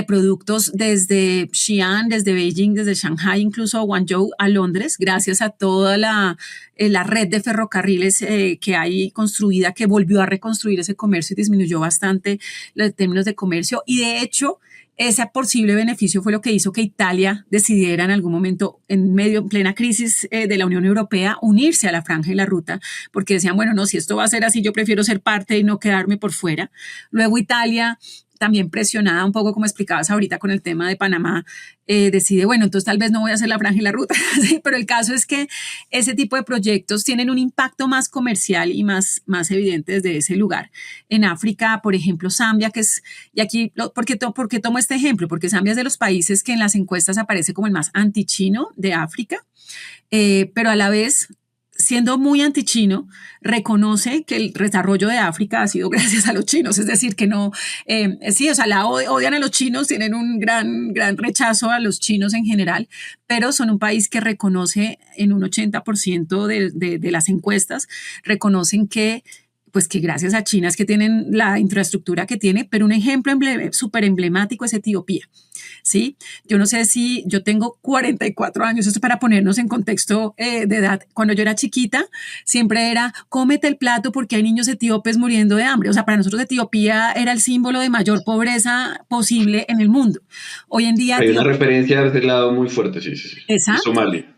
productos desde Xi'an, desde Beijing, desde Shanghai, incluso Guangzhou a Londres, gracias a toda la red de ferrocarriles que hay construida, que volvió a reconstruir ese comercio y disminuyó bastante los términos de comercio. Y de hecho, ese posible beneficio fue lo que hizo que Italia decidiera en algún momento, en plena crisis de la Unión Europea, unirse a la franja y la ruta, porque decían, bueno, no, si esto va a ser así, yo prefiero ser parte y no quedarme por fuera. Luego Italia, también presionada un poco, como explicabas ahorita con el tema de Panamá, decide, bueno, entonces tal vez no voy a hacer la franja y la ruta, ¿sí? Pero el caso es que ese tipo de proyectos tienen un impacto más comercial y más evidente desde ese lugar. En África, por ejemplo, Zambia, que es, y aquí, ¿por qué tomo este ejemplo? Porque Zambia es de los países que en las encuestas aparece como el más antichino de África, pero a la vez siendo muy antichino, reconoce que el desarrollo de África ha sido gracias a los chinos, es decir, que no, sí, o sea, odian a los chinos, tienen un gran rechazo a los chinos en general, pero son un país que reconoce en un 80% de las encuestas, reconocen que pues que gracias a China es que tienen la infraestructura que tiene, pero un ejemplo súper emblemático es Etiopía. ¿Sí? Yo no sé si yo tengo 44 años, esto es para ponernos en contexto de edad. Cuando yo era chiquita, siempre era, cómete el plato porque hay niños etíopes muriendo de hambre. O sea, para nosotros Etiopía era el símbolo de mayor pobreza posible en el mundo. Hoy en día Hay una Etiopía... referencia de ese lado muy fuerte, sí, sí, sí. Y Exacto. Somalia.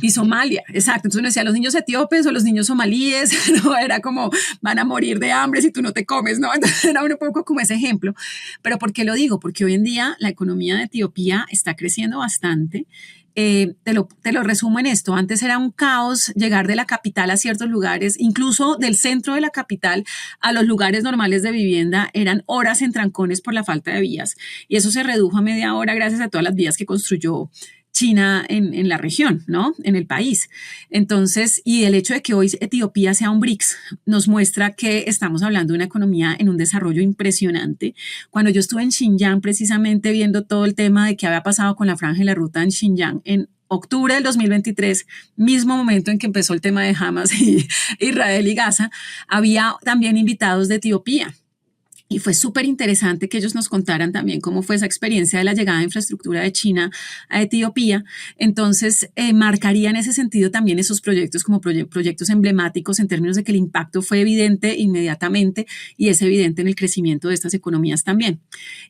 Y Somalia, exacto. Entonces uno decía, los niños etíopes o los niños somalíes, ¿no? Era como, van a morir de hambre si tú no te comes, ¿no? Entonces era un poco como ese ejemplo. Pero ¿por qué lo digo? Porque hoy en día la economía de Etiopía está creciendo bastante. Te lo resumo en esto. Antes era un caos llegar de la capital a ciertos lugares, incluso del centro de la capital a los lugares normales de vivienda, eran horas en trancones por la falta de vías. Y eso se redujo a media hora gracias a todas las vías que construyó China en la región, ¿no? En el país. Entonces, y el hecho de que hoy Etiopía sea un BRICS nos muestra que estamos hablando de una economía en un desarrollo impresionante. Cuando yo estuve en Xinjiang, precisamente viendo todo el tema de qué había pasado con la franja y la ruta en Xinjiang, en octubre del 2023, mismo momento en que empezó el tema de Hamas y Israel y Gaza, había también invitados de Etiopía. Y fue súper interesante que ellos nos contaran también cómo fue esa experiencia de la llegada de infraestructura de China a Etiopía. Entonces, marcaría en ese sentido también esos proyectos como proyectos emblemáticos en términos de que el impacto fue evidente inmediatamente y es evidente en el crecimiento de estas economías también.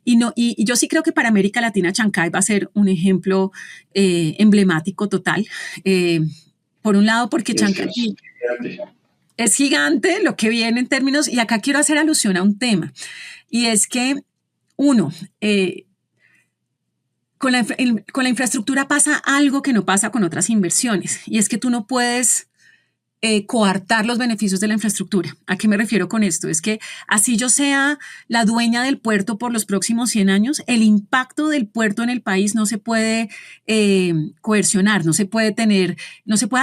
Y yo sí creo que para América Latina Chancay va a ser un ejemplo emblemático total. Por un lado, porque Chancay es gigante lo que viene en términos, y acá quiero hacer alusión a un tema, y es que, uno, con la infraestructura pasa algo que no pasa con otras inversiones, y es que tú no puedes coartar los beneficios de la infraestructura. ¿A qué me refiero con esto? Es que así yo sea la dueña del puerto por los próximos 100 años, el impacto del puerto en el país no se puede coercionar, no se puede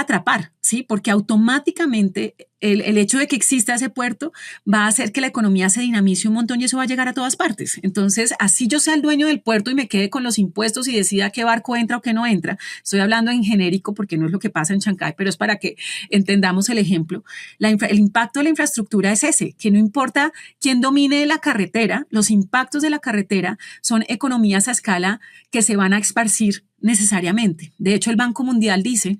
atrapar, ¿sí? Porque automáticamente el hecho de que exista ese puerto va a hacer que la economía se dinamice un montón y eso va a llegar a todas partes. Entonces, así yo sea el dueño del puerto y me quede con los impuestos y decida qué barco entra o qué no entra, estoy hablando en genérico porque no es lo que pasa en Chancay, pero es para que entendamos el ejemplo. El impacto de la infraestructura es ese, que no importa quién domine la carretera, los impactos de la carretera son economías a escala que se van a esparcir necesariamente. De hecho, el Banco Mundial dice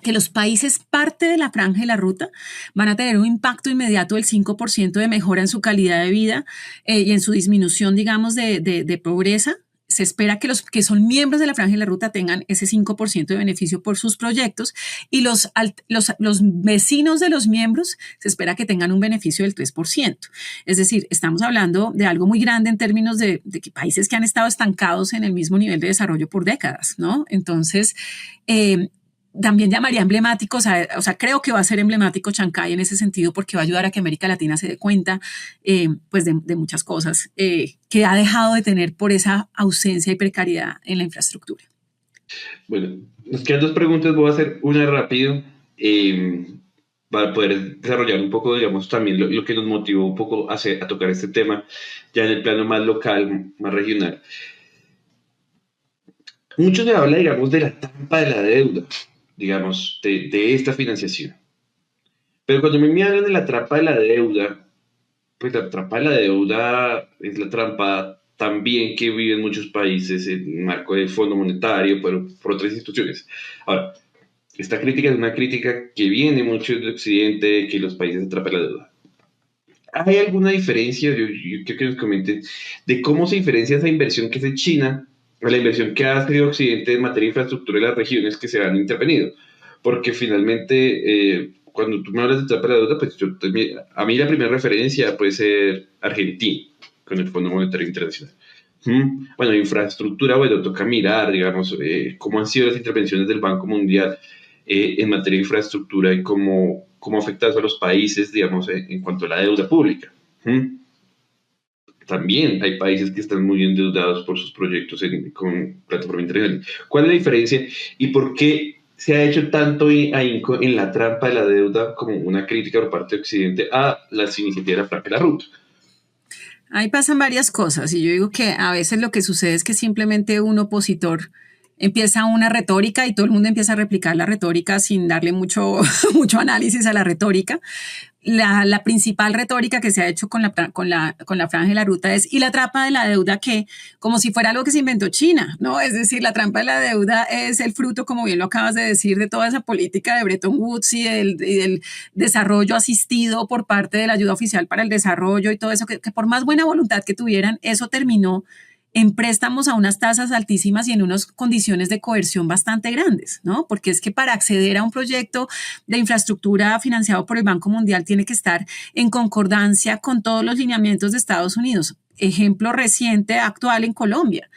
que los países parte de la franja y la ruta van a tener un impacto inmediato del 5% de mejora en su calidad de vida y en su disminución, digamos, de pobreza. Se espera que los que son miembros de la franja y la ruta tengan ese 5% de beneficio por sus proyectos y los vecinos de los miembros se espera que tengan un beneficio del 3%. Es decir, estamos hablando de algo muy grande en términos de que países que han estado estancados en el mismo nivel de desarrollo por décadas, ¿no? Entonces, también llamaría emblemático, o sea, creo que va a ser emblemático Chancay en ese sentido porque va a ayudar a que América Latina se dé cuenta pues de muchas cosas que ha dejado de tener por esa ausencia y precariedad en la infraestructura. Bueno, nos quedan dos preguntas, voy a hacer una rápido para poder desarrollar un poco, digamos, también lo que nos motivó un poco a tocar este tema ya en el plano más local, más regional. Mucho se habla, digamos, de la trampa de la deuda, digamos, de esta financiación. Pero cuando me hablan de la trampa de la deuda, pues la trampa de la deuda es la trampa también que viven muchos países en el marco del Fondo Monetario, pero por otras instituciones. Ahora, esta crítica es una crítica que viene mucho del Occidente, que los países atrapan la deuda. ¿Hay alguna diferencia, yo quiero que nos comenten, de cómo se diferencia esa inversión que hace China a la inversión que ha tenido Occidente en materia de infraestructura en las regiones que se han intervenido? Porque finalmente, cuando tú me hablas de trampa de la deuda, pues a mí la primera referencia puede ser Argentina, con el Fondo Monetario Internacional. Bueno, infraestructura, bueno, toca mirar, digamos, cómo han sido las intervenciones del Banco Mundial en materia de infraestructura y cómo afecta eso a los países, digamos, en cuanto a la deuda pública. También hay países que están muy endeudados por sus proyectos con plataforma internacional. ¿Cuál es la diferencia y por qué se ha hecho tanto ahínco en la trampa de la deuda como una crítica por parte de Occidente a las iniciativas de la franja de la ruta? Ahí pasan varias cosas y yo digo que a veces lo que sucede es que simplemente un opositor empieza una retórica y todo el mundo empieza a replicar la retórica sin darle mucho análisis a la retórica. La principal retórica que se ha hecho con la franja de la ruta es, y la trampa de la deuda, que como si fuera algo que se inventó China, ¿no? Es decir, la trampa de la deuda es el fruto, como bien lo acabas de decir, de toda esa política de Bretton Woods y del desarrollo asistido por parte de la ayuda oficial para el desarrollo y todo eso, que por más buena voluntad que tuvieran, eso terminó en préstamos a unas tasas altísimas y en unas condiciones de coerción bastante grandes, ¿no? Porque es que para acceder a un proyecto de infraestructura financiado por el Banco Mundial tiene que estar en concordancia con todos los lineamientos de Estados Unidos. Ejemplo reciente, actual en Colombia.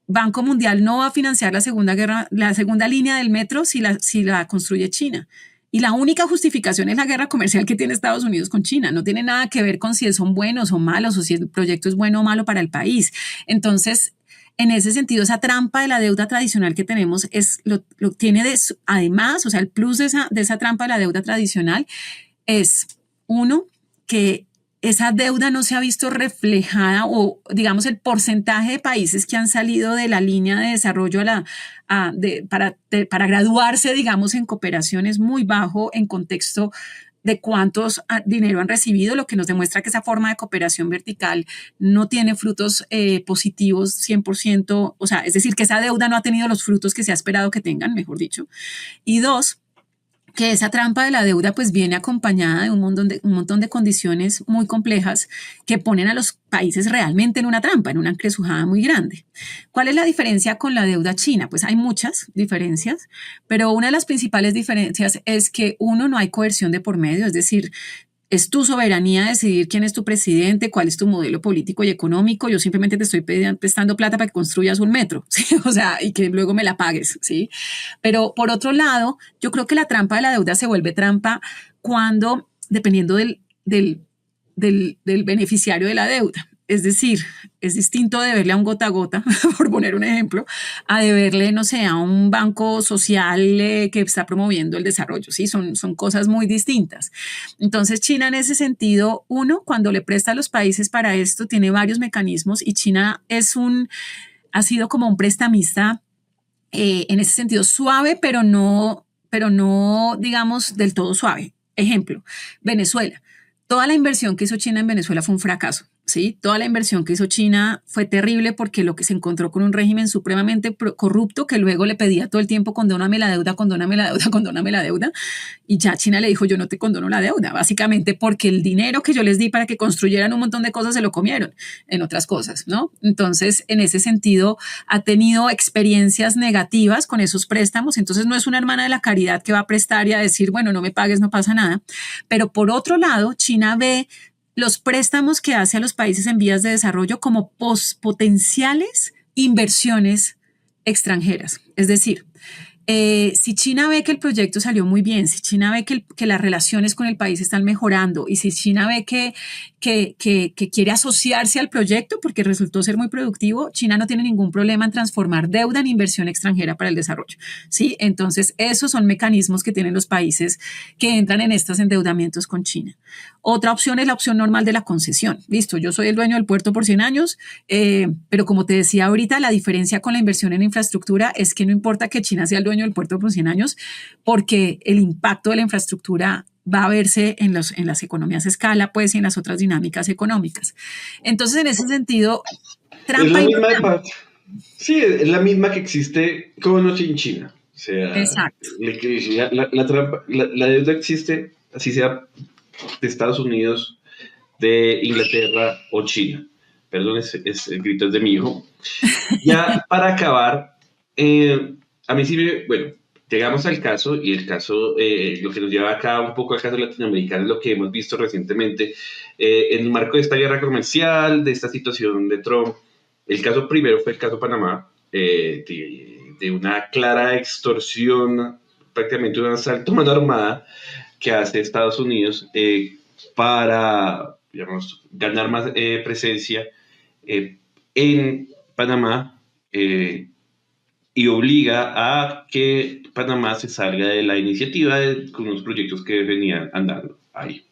Banco Mundial no va a financiar la segunda línea del metro si la construye China. Y la única justificación es la guerra comercial que tiene Estados Unidos con China. No tiene nada que ver con si son buenos o malos o si el proyecto es bueno o malo para el país. Entonces, en ese sentido, esa trampa de la deuda tradicional que tenemos lo tiene además, o sea, el plus de esa trampa de la deuda tradicional es, uno, que esa deuda no se ha visto reflejada o, digamos, el porcentaje de países que han salido de la línea de desarrollo para graduarse, digamos, en cooperación es muy bajo en contexto de cuántos dinero han recibido, lo que nos demuestra que esa forma de cooperación vertical no tiene frutos positivos 100%, o sea, es decir, que esa deuda no ha tenido los frutos que se ha esperado que tengan, mejor dicho. Y dos, que esa trampa de la deuda pues viene acompañada de un montón de condiciones muy complejas que ponen a los países realmente en una trampa, en una encrucijada muy grande. ¿Cuál es la diferencia con la deuda china? Pues hay muchas diferencias, pero una de las principales diferencias es que uno, no hay coerción de por medio, es decir, es tu soberanía decidir quién es tu presidente, cuál es tu modelo político y económico. Yo simplemente te estoy prestando plata para que construyas un metro, ¿sí? O sea, y que luego me la pagues, ¿sí? Pero por otro lado, yo creo que la trampa de la deuda se vuelve trampa cuando, dependiendo del beneficiario de la deuda. Es decir, es distinto deberle a un gota a gota, por poner un ejemplo, a deberle, no sé, a un banco social que está promoviendo el desarrollo. Sí, son cosas muy distintas. Entonces, China en ese sentido, uno, cuando le presta a los países para esto, tiene varios mecanismos y China ha sido como un prestamista en ese sentido suave, pero no, digamos, del todo suave. Ejemplo, Venezuela. Toda la inversión que hizo China en Venezuela fue un fracaso. ¿Sí? Toda la inversión que hizo China fue terrible porque lo que se encontró con un régimen supremamente corrupto que luego le pedía todo el tiempo condóname la deuda, condóname la deuda, condóname la deuda. Y ya China le dijo yo no te condono la deuda, básicamente porque el dinero que yo les di para que construyeran un montón de cosas se lo comieron en otras cosas, ¿no? Entonces, en ese sentido, ha tenido experiencias negativas con esos préstamos. Entonces, no es una hermana de la caridad que va a prestar y a decir, bueno, no me pagues, no pasa nada. Pero por otro lado, China ve los préstamos que hace a los países en vías de desarrollo como potenciales inversiones extranjeras. Es decir, si China ve que el proyecto salió muy bien, si China ve que las relaciones con el país están mejorando y si China ve que quiere asociarse al proyecto porque resultó ser muy productivo, China no tiene ningún problema en transformar deuda en inversión extranjera para el desarrollo. ¿Sí? Entonces, esos son mecanismos que tienen los países que entran en estos endeudamientos con China. Otra opción es la opción normal de la concesión. Listo, yo soy el dueño del puerto por 100 años, pero como te decía ahorita, la diferencia con la inversión en infraestructura es que no importa que China sea el dueño del puerto por 100 años, porque el impacto de la infraestructura va a verse en las economías a escala, pues, y en las otras dinámicas económicas. Entonces, en ese sentido, Es trampa la y misma, sí, es la misma que existe con o sin China. O sea, exacto. la deuda existe, así sea de Estados Unidos, de Inglaterra o China. Perdón, el grito es de mi hijo. Ya para acabar, a mí sí bueno, llegamos al caso y el caso, lo que nos lleva acá un poco al caso latinoamericano es lo que hemos visto recientemente en el marco de esta guerra comercial, de esta situación de Trump. El caso primero fue el caso Panamá, de una clara extorsión, prácticamente un asalto a mano armada que hace Estados Unidos para, digamos, ganar más presencia en Panamá y obliga a que Panamá se salga de la iniciativa con unos proyectos que venían andando ahí.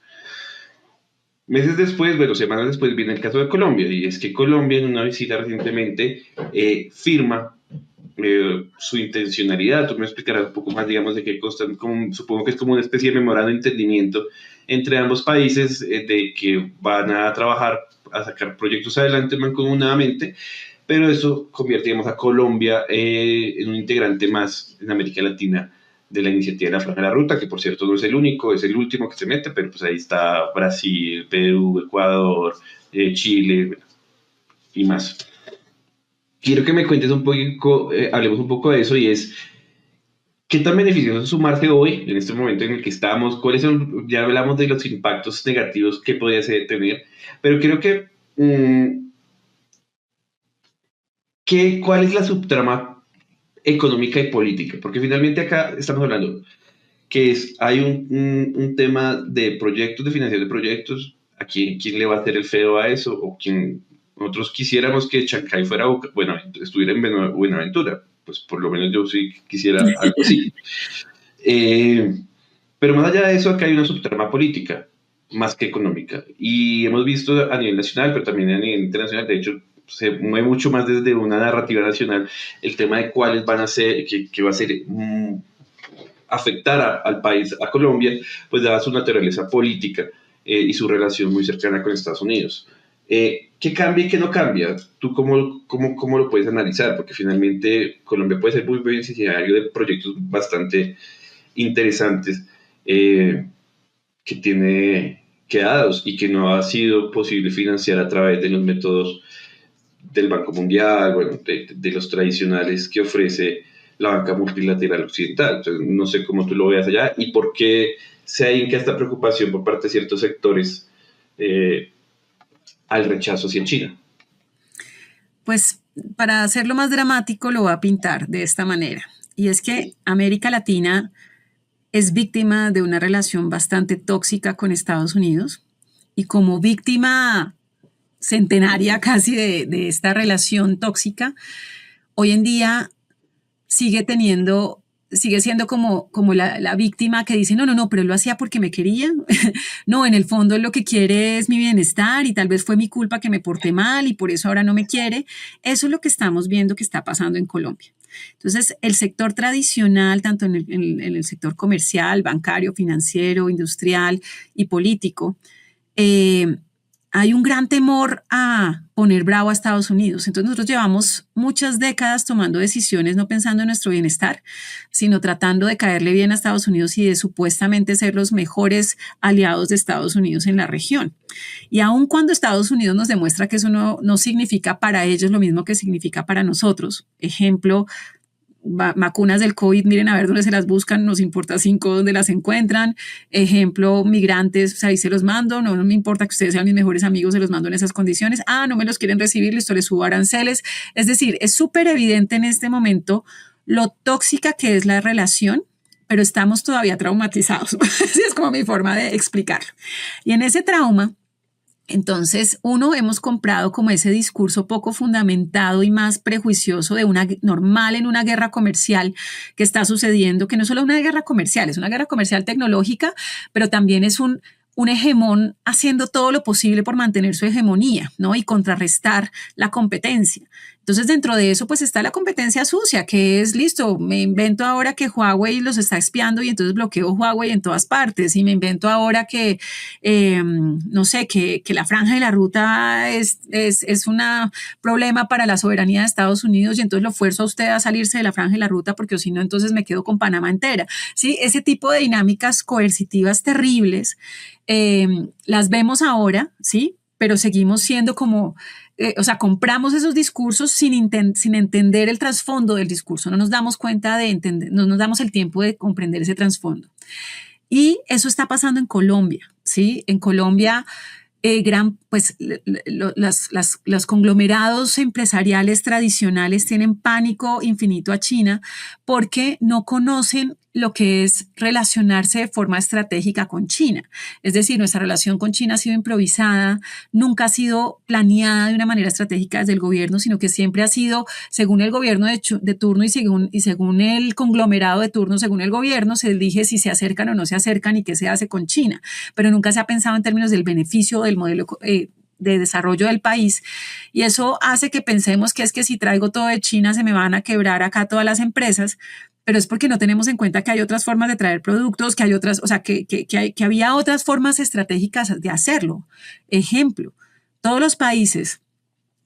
Meses después, bueno, semanas después, viene el caso de Colombia, y es que Colombia, en una visita recientemente, firma su intencionalidad. Tú me explicarás un poco más, digamos, de qué consta, supongo que es como una especie de memorando de entendimiento entre ambos países, de que van a trabajar a sacar proyectos adelante mancomunadamente, pero eso convierte, digamos, a Colombia en un integrante más en América Latina de la iniciativa de la Franja de la Ruta, que por cierto no es el único, es el último que se mete, pero pues ahí está Brasil, Perú, Ecuador, Chile, bueno, y más. Quiero que me cuentes un poco, hablemos un poco de eso, y es, ¿qué tan beneficioso es sumarse hoy, en este momento en el que estamos? ¿Cuáles son, ya hablamos de los impactos negativos que podría tener, pero creo que, ¿cuál es la subtrama económica y política? Porque finalmente acá estamos hablando que hay un tema de proyectos, de financiación de proyectos. ¿A quién le va a hacer el feo a eso? ¿O quién? Nosotros quisiéramos que Chancay fuera, bueno, estuviera en Buenaventura. Pues por lo menos yo sí quisiera algo así. Pero más allá de eso, acá hay una subtrama política, más que económica. Y hemos visto a nivel nacional, pero también a nivel internacional, de hecho, se mueve mucho más desde una narrativa nacional el tema de cuáles van a ser, que va a ser afectar al país, a Colombia, pues dada su naturaleza política y su relación muy cercana con Estados Unidos. ¿Qué cambia y qué no cambia? ¿Tú cómo lo puedes analizar? Porque finalmente Colombia puede ser muy beneficiario de proyectos bastante interesantes que tiene quedados y que no ha sido posible financiar a través de los métodos del Banco Mundial, bueno, de los tradicionales que ofrece la banca multilateral occidental. Entonces, no sé cómo tú lo veas allá y por qué se hinca esta preocupación por parte de ciertos sectores al rechazo hacia China. Pues para hacerlo más dramático lo voy a pintar de esta manera. Y es que América Latina es víctima de una relación bastante tóxica con Estados Unidos y como víctima centenaria casi de esta relación tóxica, hoy en día sigue teniendo, sigue siendo como la víctima que dice, no, pero él lo hacía porque me quería. No, en el fondo él lo que quiere es mi bienestar y tal vez fue mi culpa que me porté mal y por eso ahora no me quiere. Eso es lo que estamos viendo que está pasando en Colombia. Entonces, el sector tradicional, tanto en el sector comercial, bancario, financiero, industrial y político, eh, hay un gran temor a poner bravo a Estados Unidos. Entonces nosotros llevamos muchas décadas tomando decisiones no pensando en nuestro bienestar, sino tratando de caerle bien a Estados Unidos y de supuestamente ser los mejores aliados de Estados Unidos en la región. Y aun cuando Estados Unidos nos demuestra que eso no significa para ellos lo mismo que significa para nosotros, ejemplo, vacunas del COVID, miren a ver dónde se las buscan, nos importa 5 dónde las encuentran. Ejemplo, migrantes, o sea, ahí se los mando, no me importa que ustedes sean mis mejores amigos, se los mando en esas condiciones. No me los quieren recibir, listo, les subo aranceles. Es decir, es súper evidente en este momento lo tóxica que es la relación, pero estamos todavía traumatizados. Así es como mi forma de explicarlo. Y en ese trauma, entonces, hemos comprado como ese discurso poco fundamentado y más prejuicioso de una normal en una guerra comercial que está sucediendo, que no es solo una guerra comercial, es una guerra comercial tecnológica, pero también es un hegemón haciendo todo lo posible por mantener su hegemonía, ¿no? Y contrarrestar la competencia. Entonces, dentro de eso, pues está la competencia sucia, que es, listo, me invento ahora que Huawei los está espiando y entonces bloqueo Huawei en todas partes. Y me invento ahora que, no sé, que la franja de la ruta es un problema para la soberanía de Estados Unidos y entonces lo fuerzo a usted a salirse de la franja de la ruta porque si no, entonces me quedo con Panamá entera. ¿Sí? Ese tipo de dinámicas coercitivas terribles las vemos ahora, ¿sí? Pero seguimos siendo como, o sea, compramos esos discursos sin entender el trasfondo del discurso, no nos damos cuenta de entender, no nos damos el tiempo de comprender ese trasfondo. Y eso está pasando en Colombia, ¿sí? En Colombia, los conglomerados empresariales tradicionales tienen pánico infinito a China porque no conocen lo que es relacionarse de forma estratégica con China. Es decir, nuestra relación con China ha sido improvisada, nunca ha sido planeada de una manera estratégica desde el gobierno, sino que siempre ha sido según el gobierno de turno y según el conglomerado de turno, según el gobierno, se elige si se acercan o no se acercan y qué se hace con China. Pero nunca se ha pensado en términos del beneficio del modelo de desarrollo del país y eso hace que pensemos que es que si traigo todo de China se me van a quebrar acá todas las empresas, pero es porque no tenemos en cuenta que hay otras formas de traer productos, que hay otras, o sea, que había otras formas estratégicas de hacerlo. Ejemplo, todos los países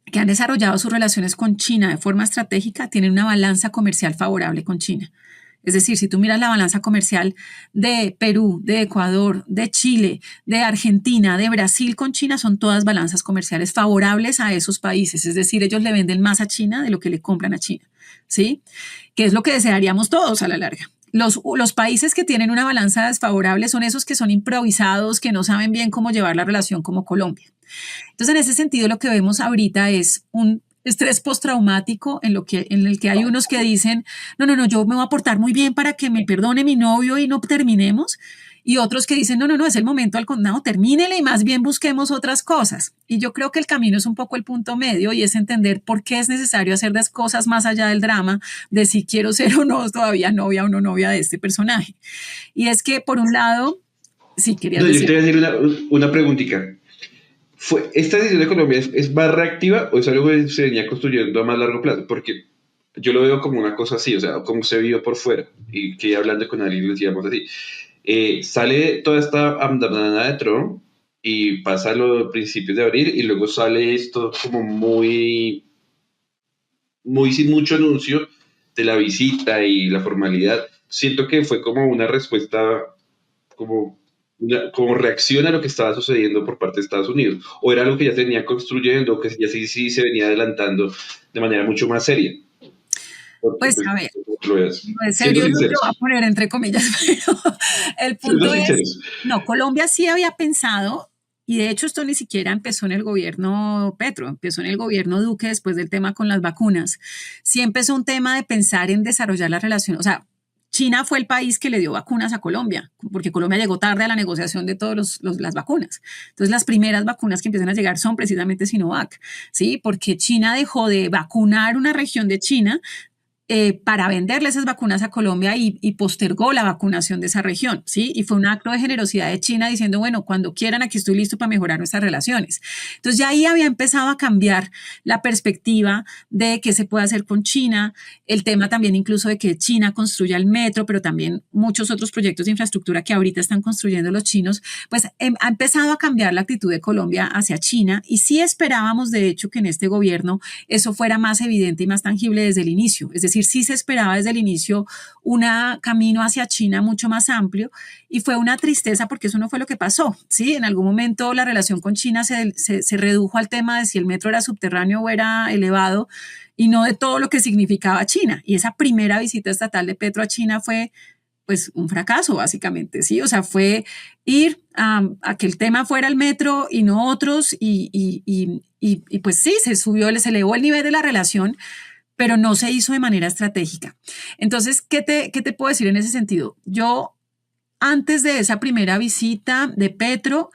que han desarrollado sus relaciones con China de forma estratégica tienen una balanza comercial favorable con China. Es decir, si tú miras la balanza comercial de Perú, de Ecuador, de Chile, de Argentina, de Brasil con China, son todas balanzas comerciales favorables a esos países. Es decir, ellos le venden más a China de lo que le compran a China, ¿sí? Que es lo que desearíamos todos a la larga. Los países que tienen una balanza desfavorable son esos que son improvisados, que no saben bien cómo llevar la relación como Colombia. Entonces, en ese sentido, lo que vemos ahorita es un estrés postraumático en el que hay unos que dicen, no, yo me voy a portar muy bien para que me perdone mi novio y no terminemos. Y otros que dicen, no, es el momento al condado, termínele y más bien busquemos otras cosas. Y yo creo que el camino es un poco el punto medio y es entender por qué es necesario hacer las cosas más allá del drama de si quiero ser o no todavía novia o no novia de este personaje. Y es que, por un lado, sí, quería decir. Yo te voy a decir una preguntita. ¿Esta decisión de Colombia es más reactiva o es algo que se venía construyendo a más largo plazo? Porque yo lo veo como una cosa así, o sea, como se vio por fuera. Y que hablando con alguien le decíamos así. Sale toda esta andanada de Trump y pasa los principios de abril y luego sale esto como muy sin mucho anuncio de la visita y la formalidad. Siento que fue como una respuesta como reacción a lo que estaba sucediendo por parte de Estados Unidos, o era algo que ya se venía construyendo, que ya sí se venía adelantando de manera mucho más seria. Pues a ver, en serio lo voy a poner entre comillas, pero el punto es, no, Colombia sí había pensado, y de hecho esto ni siquiera empezó en el gobierno Petro, empezó en el gobierno Duque después del tema con las vacunas, sí empezó un tema de pensar en desarrollar la relación, o sea, China fue el país que le dio vacunas a Colombia, porque Colombia llegó tarde a la negociación de todas las vacunas. Entonces, las primeras vacunas que empiezan a llegar son precisamente Sinovac, ¿sí? Porque China dejó de vacunar una región de China para venderle esas vacunas a Colombia y postergó la vacunación de esa región, ¿sí? Y fue un acto de generosidad de China diciendo, bueno, cuando quieran, aquí estoy listo para mejorar nuestras relaciones. Entonces ya ahí había empezado a cambiar la perspectiva de qué se puede hacer con China, el tema también incluso de que China construya el metro, pero también muchos otros proyectos de infraestructura que ahorita están construyendo los chinos, pues ha empezado a cambiar la actitud de Colombia hacia China y sí esperábamos, de hecho, que en este gobierno eso fuera más evidente y más tangible desde el inicio, es decir, sí se esperaba desde el inicio un camino hacia China mucho más amplio y fue una tristeza porque eso no fue lo que pasó, ¿sí? En algún momento la relación con China se redujo al tema de si el metro era subterráneo o era elevado y no de todo lo que significaba China. Y esa primera visita estatal de Petro a China fue pues un fracaso básicamente, ¿sí? O sea, fue ir a que el tema fuera el metro y no otros y pues sí, se elevó el nivel de la relación, pero no se hizo de manera estratégica. Entonces, ¿qué te puedo decir en ese sentido? Yo, antes de esa primera visita de Petro,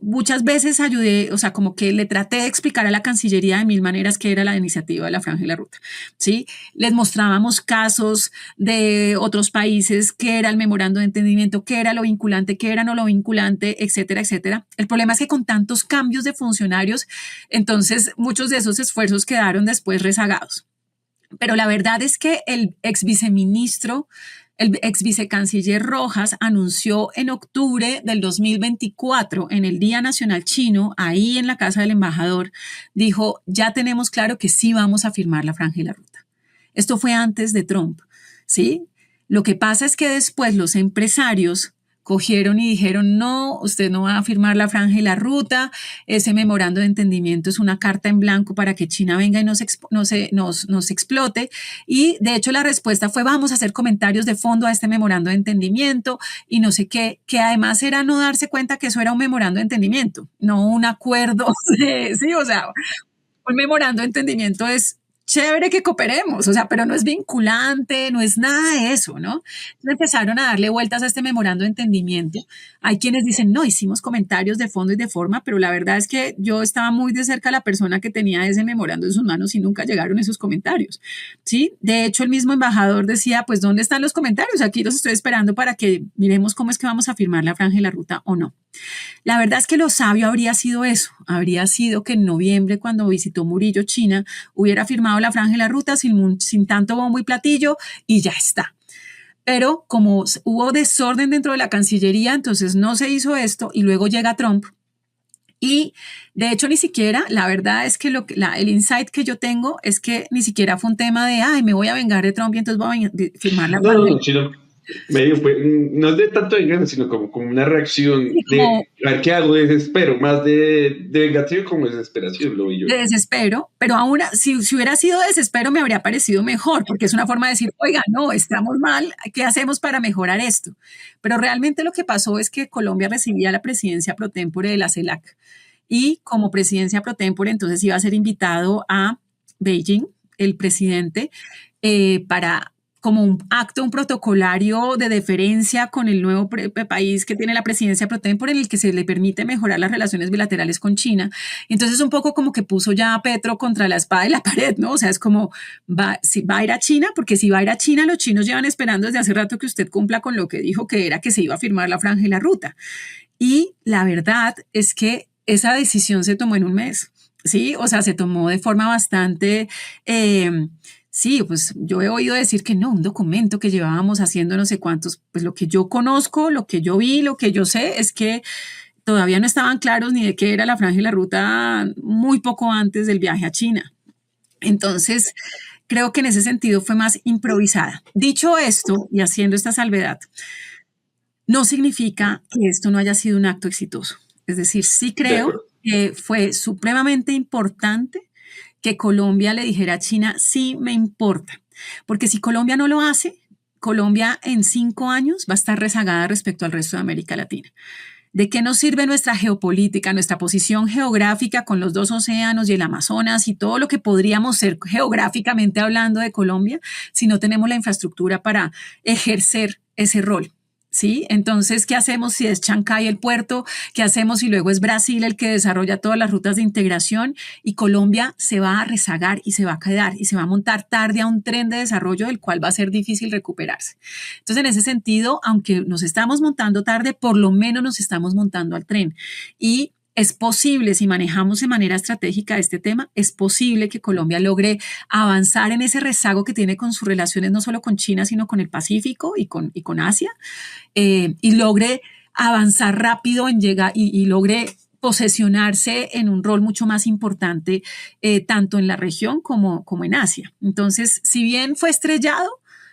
muchas veces ayudé, o sea, como que le traté de explicar a la Cancillería de mil maneras qué era la iniciativa de la Franja y la Ruta, ¿sí? Les mostrábamos casos de otros países, qué era el memorando de entendimiento, qué era lo vinculante, qué era no lo vinculante, etcétera, etcétera. El problema es que con tantos cambios de funcionarios, entonces muchos de esos esfuerzos quedaron después rezagados. Pero la verdad es que el ex vicecanciller Rojas anunció en octubre del 2024, en el Día Nacional Chino, ahí en la casa del embajador, dijo, ya tenemos claro que sí vamos a firmar la Franja y la Ruta. Esto fue antes de Trump, ¿sí? Lo que pasa es que después los empresarios cogieron y dijeron, no, usted no va a firmar la Franja y la Ruta, ese memorando de entendimiento es una carta en blanco para que China venga y nos explote. Y de hecho la respuesta fue, vamos a hacer comentarios de fondo a este memorando de entendimiento y no sé qué, que además era no darse cuenta que eso era un memorando de entendimiento, no un acuerdo, sí, o sea, un memorando de entendimiento es chévere que cooperemos, o sea, pero no es vinculante, no es nada de eso, ¿no? Entonces empezaron a darle vueltas a este memorando de entendimiento. Hay quienes dicen, no, hicimos comentarios de fondo y de forma, pero la verdad es que yo estaba muy de cerca la persona que tenía ese memorando en sus manos y nunca llegaron esos comentarios, ¿sí? De hecho, el mismo embajador decía, pues, ¿dónde están los comentarios? Aquí los estoy esperando para que miremos cómo es que vamos a firmar la Franja y la Ruta o no. La verdad es que lo sabio habría sido eso, habría sido que en noviembre, cuando visitó Murillo China, hubiera firmado la Franja y la Ruta sin tanto bombo y platillo y ya está. Pero como hubo desorden dentro de la Cancillería, entonces no se hizo esto y luego llega Trump. Y de hecho ni siquiera, la verdad es que el insight que yo tengo es que ni siquiera fue un tema de, ay, me voy a vengar de Trump y entonces voy a firmar la Franja. No, chino. Medio fue, no es de tanto venganza, sino como una reacción de a ver qué hago, de desespero, más de vengativa como desesperación, lo vi yo. De desespero, pero aún si hubiera sido de desespero me habría parecido mejor, porque es una forma de decir, oiga, no, estamos mal, ¿qué hacemos para mejorar esto? Pero realmente lo que pasó es que Colombia recibía la presidencia pro tempore de la CELAC y como presidencia pro tempore entonces iba a ser invitado a Beijing, el presidente, para como un acto, un protocolario de deferencia con el nuevo país que tiene la presidencia pro tempore en el que se le permite mejorar las relaciones bilaterales con China. Entonces un poco como que puso ya a Petro contra la espada y la pared, ¿no? O sea, es como, va a ir a China, porque si va a ir a China, los chinos llevan esperando desde hace rato que usted cumpla con lo que dijo que era que se iba a firmar la Franja y la Ruta. Y la verdad es que esa decisión se tomó en un mes, ¿sí? O sea, se tomó de forma bastante... sí, pues yo he oído decir que no, un documento que llevábamos haciendo no sé cuántos, pues lo que yo conozco, lo que yo vi, lo que yo sé es que todavía no estaban claros ni de qué era la Franja y la Ruta muy poco antes del viaje a China. Entonces, creo que en ese sentido fue más improvisada. Dicho esto y haciendo esta salvedad, no significa que esto no haya sido un acto exitoso. Es decir, sí creo que fue supremamente importante que Colombia le dijera a China, sí me importa, porque si Colombia no lo hace, Colombia en 5 años va a estar rezagada respecto al resto de América Latina. ¿De qué nos sirve nuestra geopolítica, nuestra posición geográfica con los dos océanos y el Amazonas y todo lo que podríamos ser geográficamente hablando de Colombia si no tenemos la infraestructura para ejercer ese rol? ¿Sí? Entonces, ¿qué hacemos si es Chancay el puerto? ¿Qué hacemos si luego es Brasil el que desarrolla todas las rutas de integración? Y Colombia se va a rezagar y se va a quedar y se va a montar tarde a un tren de desarrollo del cual va a ser difícil recuperarse. Entonces, en ese sentido, aunque nos estamos montando tarde, por lo menos nos estamos montando al tren. Y es posible, si manejamos de manera estratégica este tema, es posible que Colombia logre avanzar en ese rezago que tiene con sus relaciones no solo con China, sino con el Pacífico y con Asia, y logre avanzar rápido en llegar y logre posesionarse en un rol mucho más importante, tanto en la región como en Asia. Entonces, si bien fue estrellado,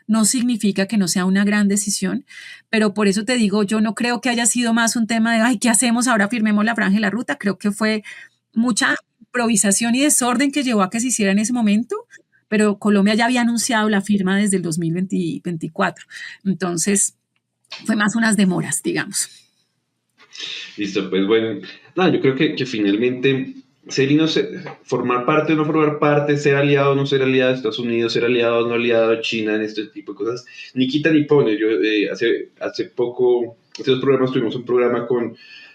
no significa que no sea una gran decisión, pero por eso te digo, yo no creo que haya sido más un tema de, ay, ¿qué hacemos ahora? Firmemos la franja y la ruta. Creo que fue mucha improvisación y desorden que llevó a que se hiciera en ese momento, pero Colombia ya había anunciado la firma desde el 2024. Entonces, fue más unas demoras, digamos. Listo, pues bueno, no, yo creo que finalmente ser y no ser, formar parte o no formar parte, ser aliado o no ser aliado de Estados Unidos, ser aliado o no aliado de China en este tipo de cosas, ni quita ni pone. Yo hace poco, hace 2 programas tuvimos un programa con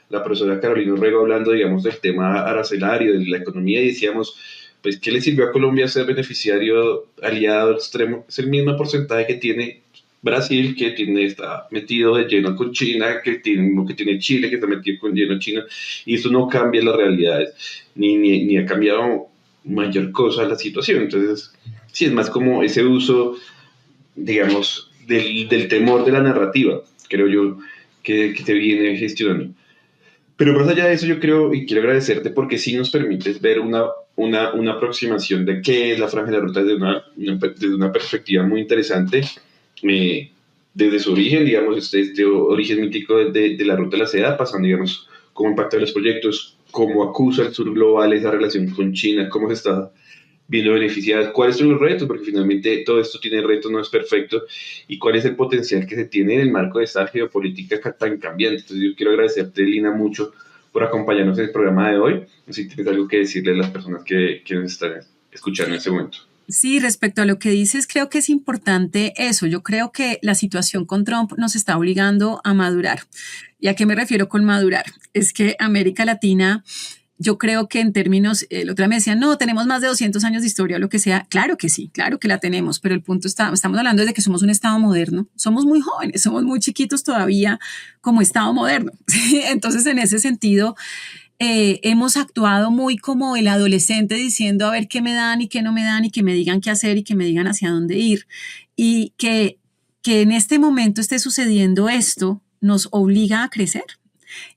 la profesora Carolina Orrego hablando, digamos, del tema arancelario, de la economía, y decíamos, pues, ¿qué le sirvió a Colombia ser beneficiario aliado extremo? Es el mismo porcentaje que tiene Brasil, que está metido de lleno con China, que tiene Chile, que está metido con lleno China, y eso no cambia las realidades, ni ha cambiado mayor cosa la situación. Entonces, sí, es más como ese uso, digamos, del temor de la narrativa, creo yo, que se viene gestionando. Pero más allá de eso, yo creo, y quiero agradecerte porque sí nos permites ver una aproximación de qué es la Franja de la Ruta desde una perspectiva muy interesante, desde su origen, digamos, este origen mítico de la Ruta de la Seda, pasando, digamos, cómo impacta los proyectos, cómo acusa el sur global esa relación con China, cómo se está viendo beneficiadas, cuáles son los retos, porque finalmente todo esto tiene retos, no es perfecto, y cuál es el potencial que se tiene en el marco de esta geopolítica tan cambiante. Entonces yo quiero agradecerte, Lina, mucho por acompañarnos en el programa de hoy. Si tienes algo que decirle a las personas que nos están escuchando en este momento. Sí, respecto a lo que dices, creo que es importante eso. Yo creo que la situación con Trump nos está obligando a madurar. ¿Y a qué me refiero con madurar? Es que América Latina, yo creo que en términos, el otro día me decían, no, tenemos más de 200 años de historia o lo que sea. Claro que sí, claro que la tenemos, pero el punto estamos hablando de que somos un Estado moderno. Somos muy jóvenes, somos muy chiquitos todavía como Estado moderno. Entonces, en ese sentido, hemos actuado muy como el adolescente diciendo a ver qué me dan y qué no me dan y que me digan qué hacer y que me digan hacia dónde ir. Y que en este momento esté sucediendo esto nos obliga a crecer.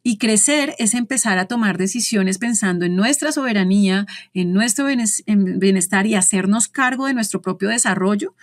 Y crecer es empezar a tomar decisiones pensando en nuestra soberanía, en nuestro bienestar y hacernos cargo de nuestro propio desarrollo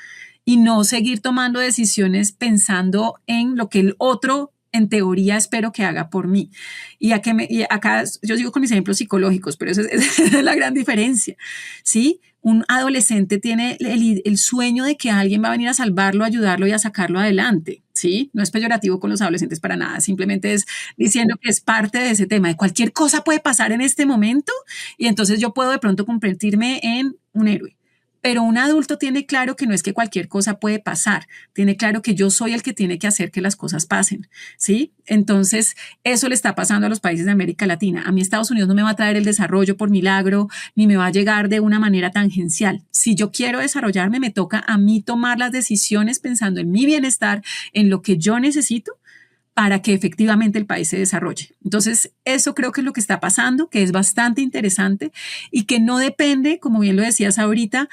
y no seguir tomando decisiones pensando en lo que el otro en teoría espero que haga por mí. Y acá yo digo con mis ejemplos psicológicos, pero esa es la gran diferencia, ¿sí? Un adolescente tiene el sueño de que alguien va a venir a salvarlo, a ayudarlo y a sacarlo adelante, ¿sí? No es peyorativo con los adolescentes para nada, simplemente es diciendo que es parte de ese tema, de cualquier cosa puede pasar en este momento y entonces yo puedo de pronto convertirme en un héroe. Pero un adulto tiene claro que no es que cualquier cosa puede pasar, tiene claro que yo soy el que tiene que hacer que las cosas pasen, ¿sí? Entonces, eso le está pasando a los países de América Latina. A mí Estados Unidos no me va a traer el desarrollo por milagro, ni me va a llegar de una manera tangencial. Si yo quiero desarrollarme, me toca a mí tomar las decisiones pensando en mi bienestar, en lo que yo necesito, para que efectivamente el país se desarrolle. Entonces, eso creo que es lo que está pasando, que es bastante interesante y que no depende, como bien lo decías ahorita,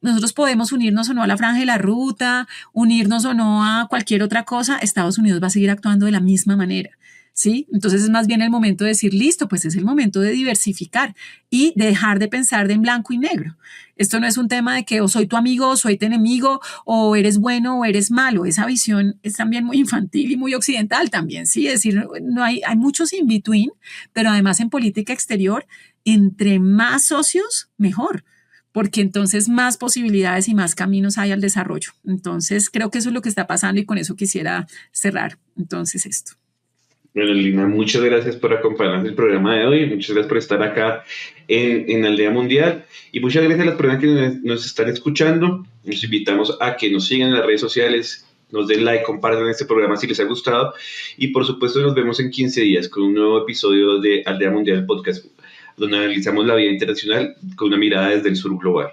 nosotros podemos unirnos o no a la Franja de la Ruta, unirnos o no a cualquier otra cosa, Estados Unidos va a seguir actuando de la misma manera. ¿Sí? Entonces es más bien el momento de decir, listo, pues es el momento de diversificar y de dejar de pensar de en blanco y negro. Esto no es un tema de que o soy tu amigo o soy tu enemigo o eres bueno o eres malo. Esa visión es también muy infantil y muy occidental también, ¿sí? Es decir, no hay muchos in between, pero además en política exterior, entre más socios, mejor, porque entonces más posibilidades y más caminos hay al desarrollo. Entonces creo que eso es lo que está pasando y con eso quisiera cerrar entonces esto. Bueno, Lina, muchas gracias por acompañarnos en el programa de hoy, muchas gracias por estar acá en Aldea Mundial y muchas gracias a las personas que nos están escuchando. Nos invitamos a que nos sigan en las redes sociales, nos den like, compartan este programa si les ha gustado y por supuesto nos vemos en 15 días con un nuevo episodio de Aldea Mundial Podcast, donde analizamos la vida internacional con una mirada desde el sur global.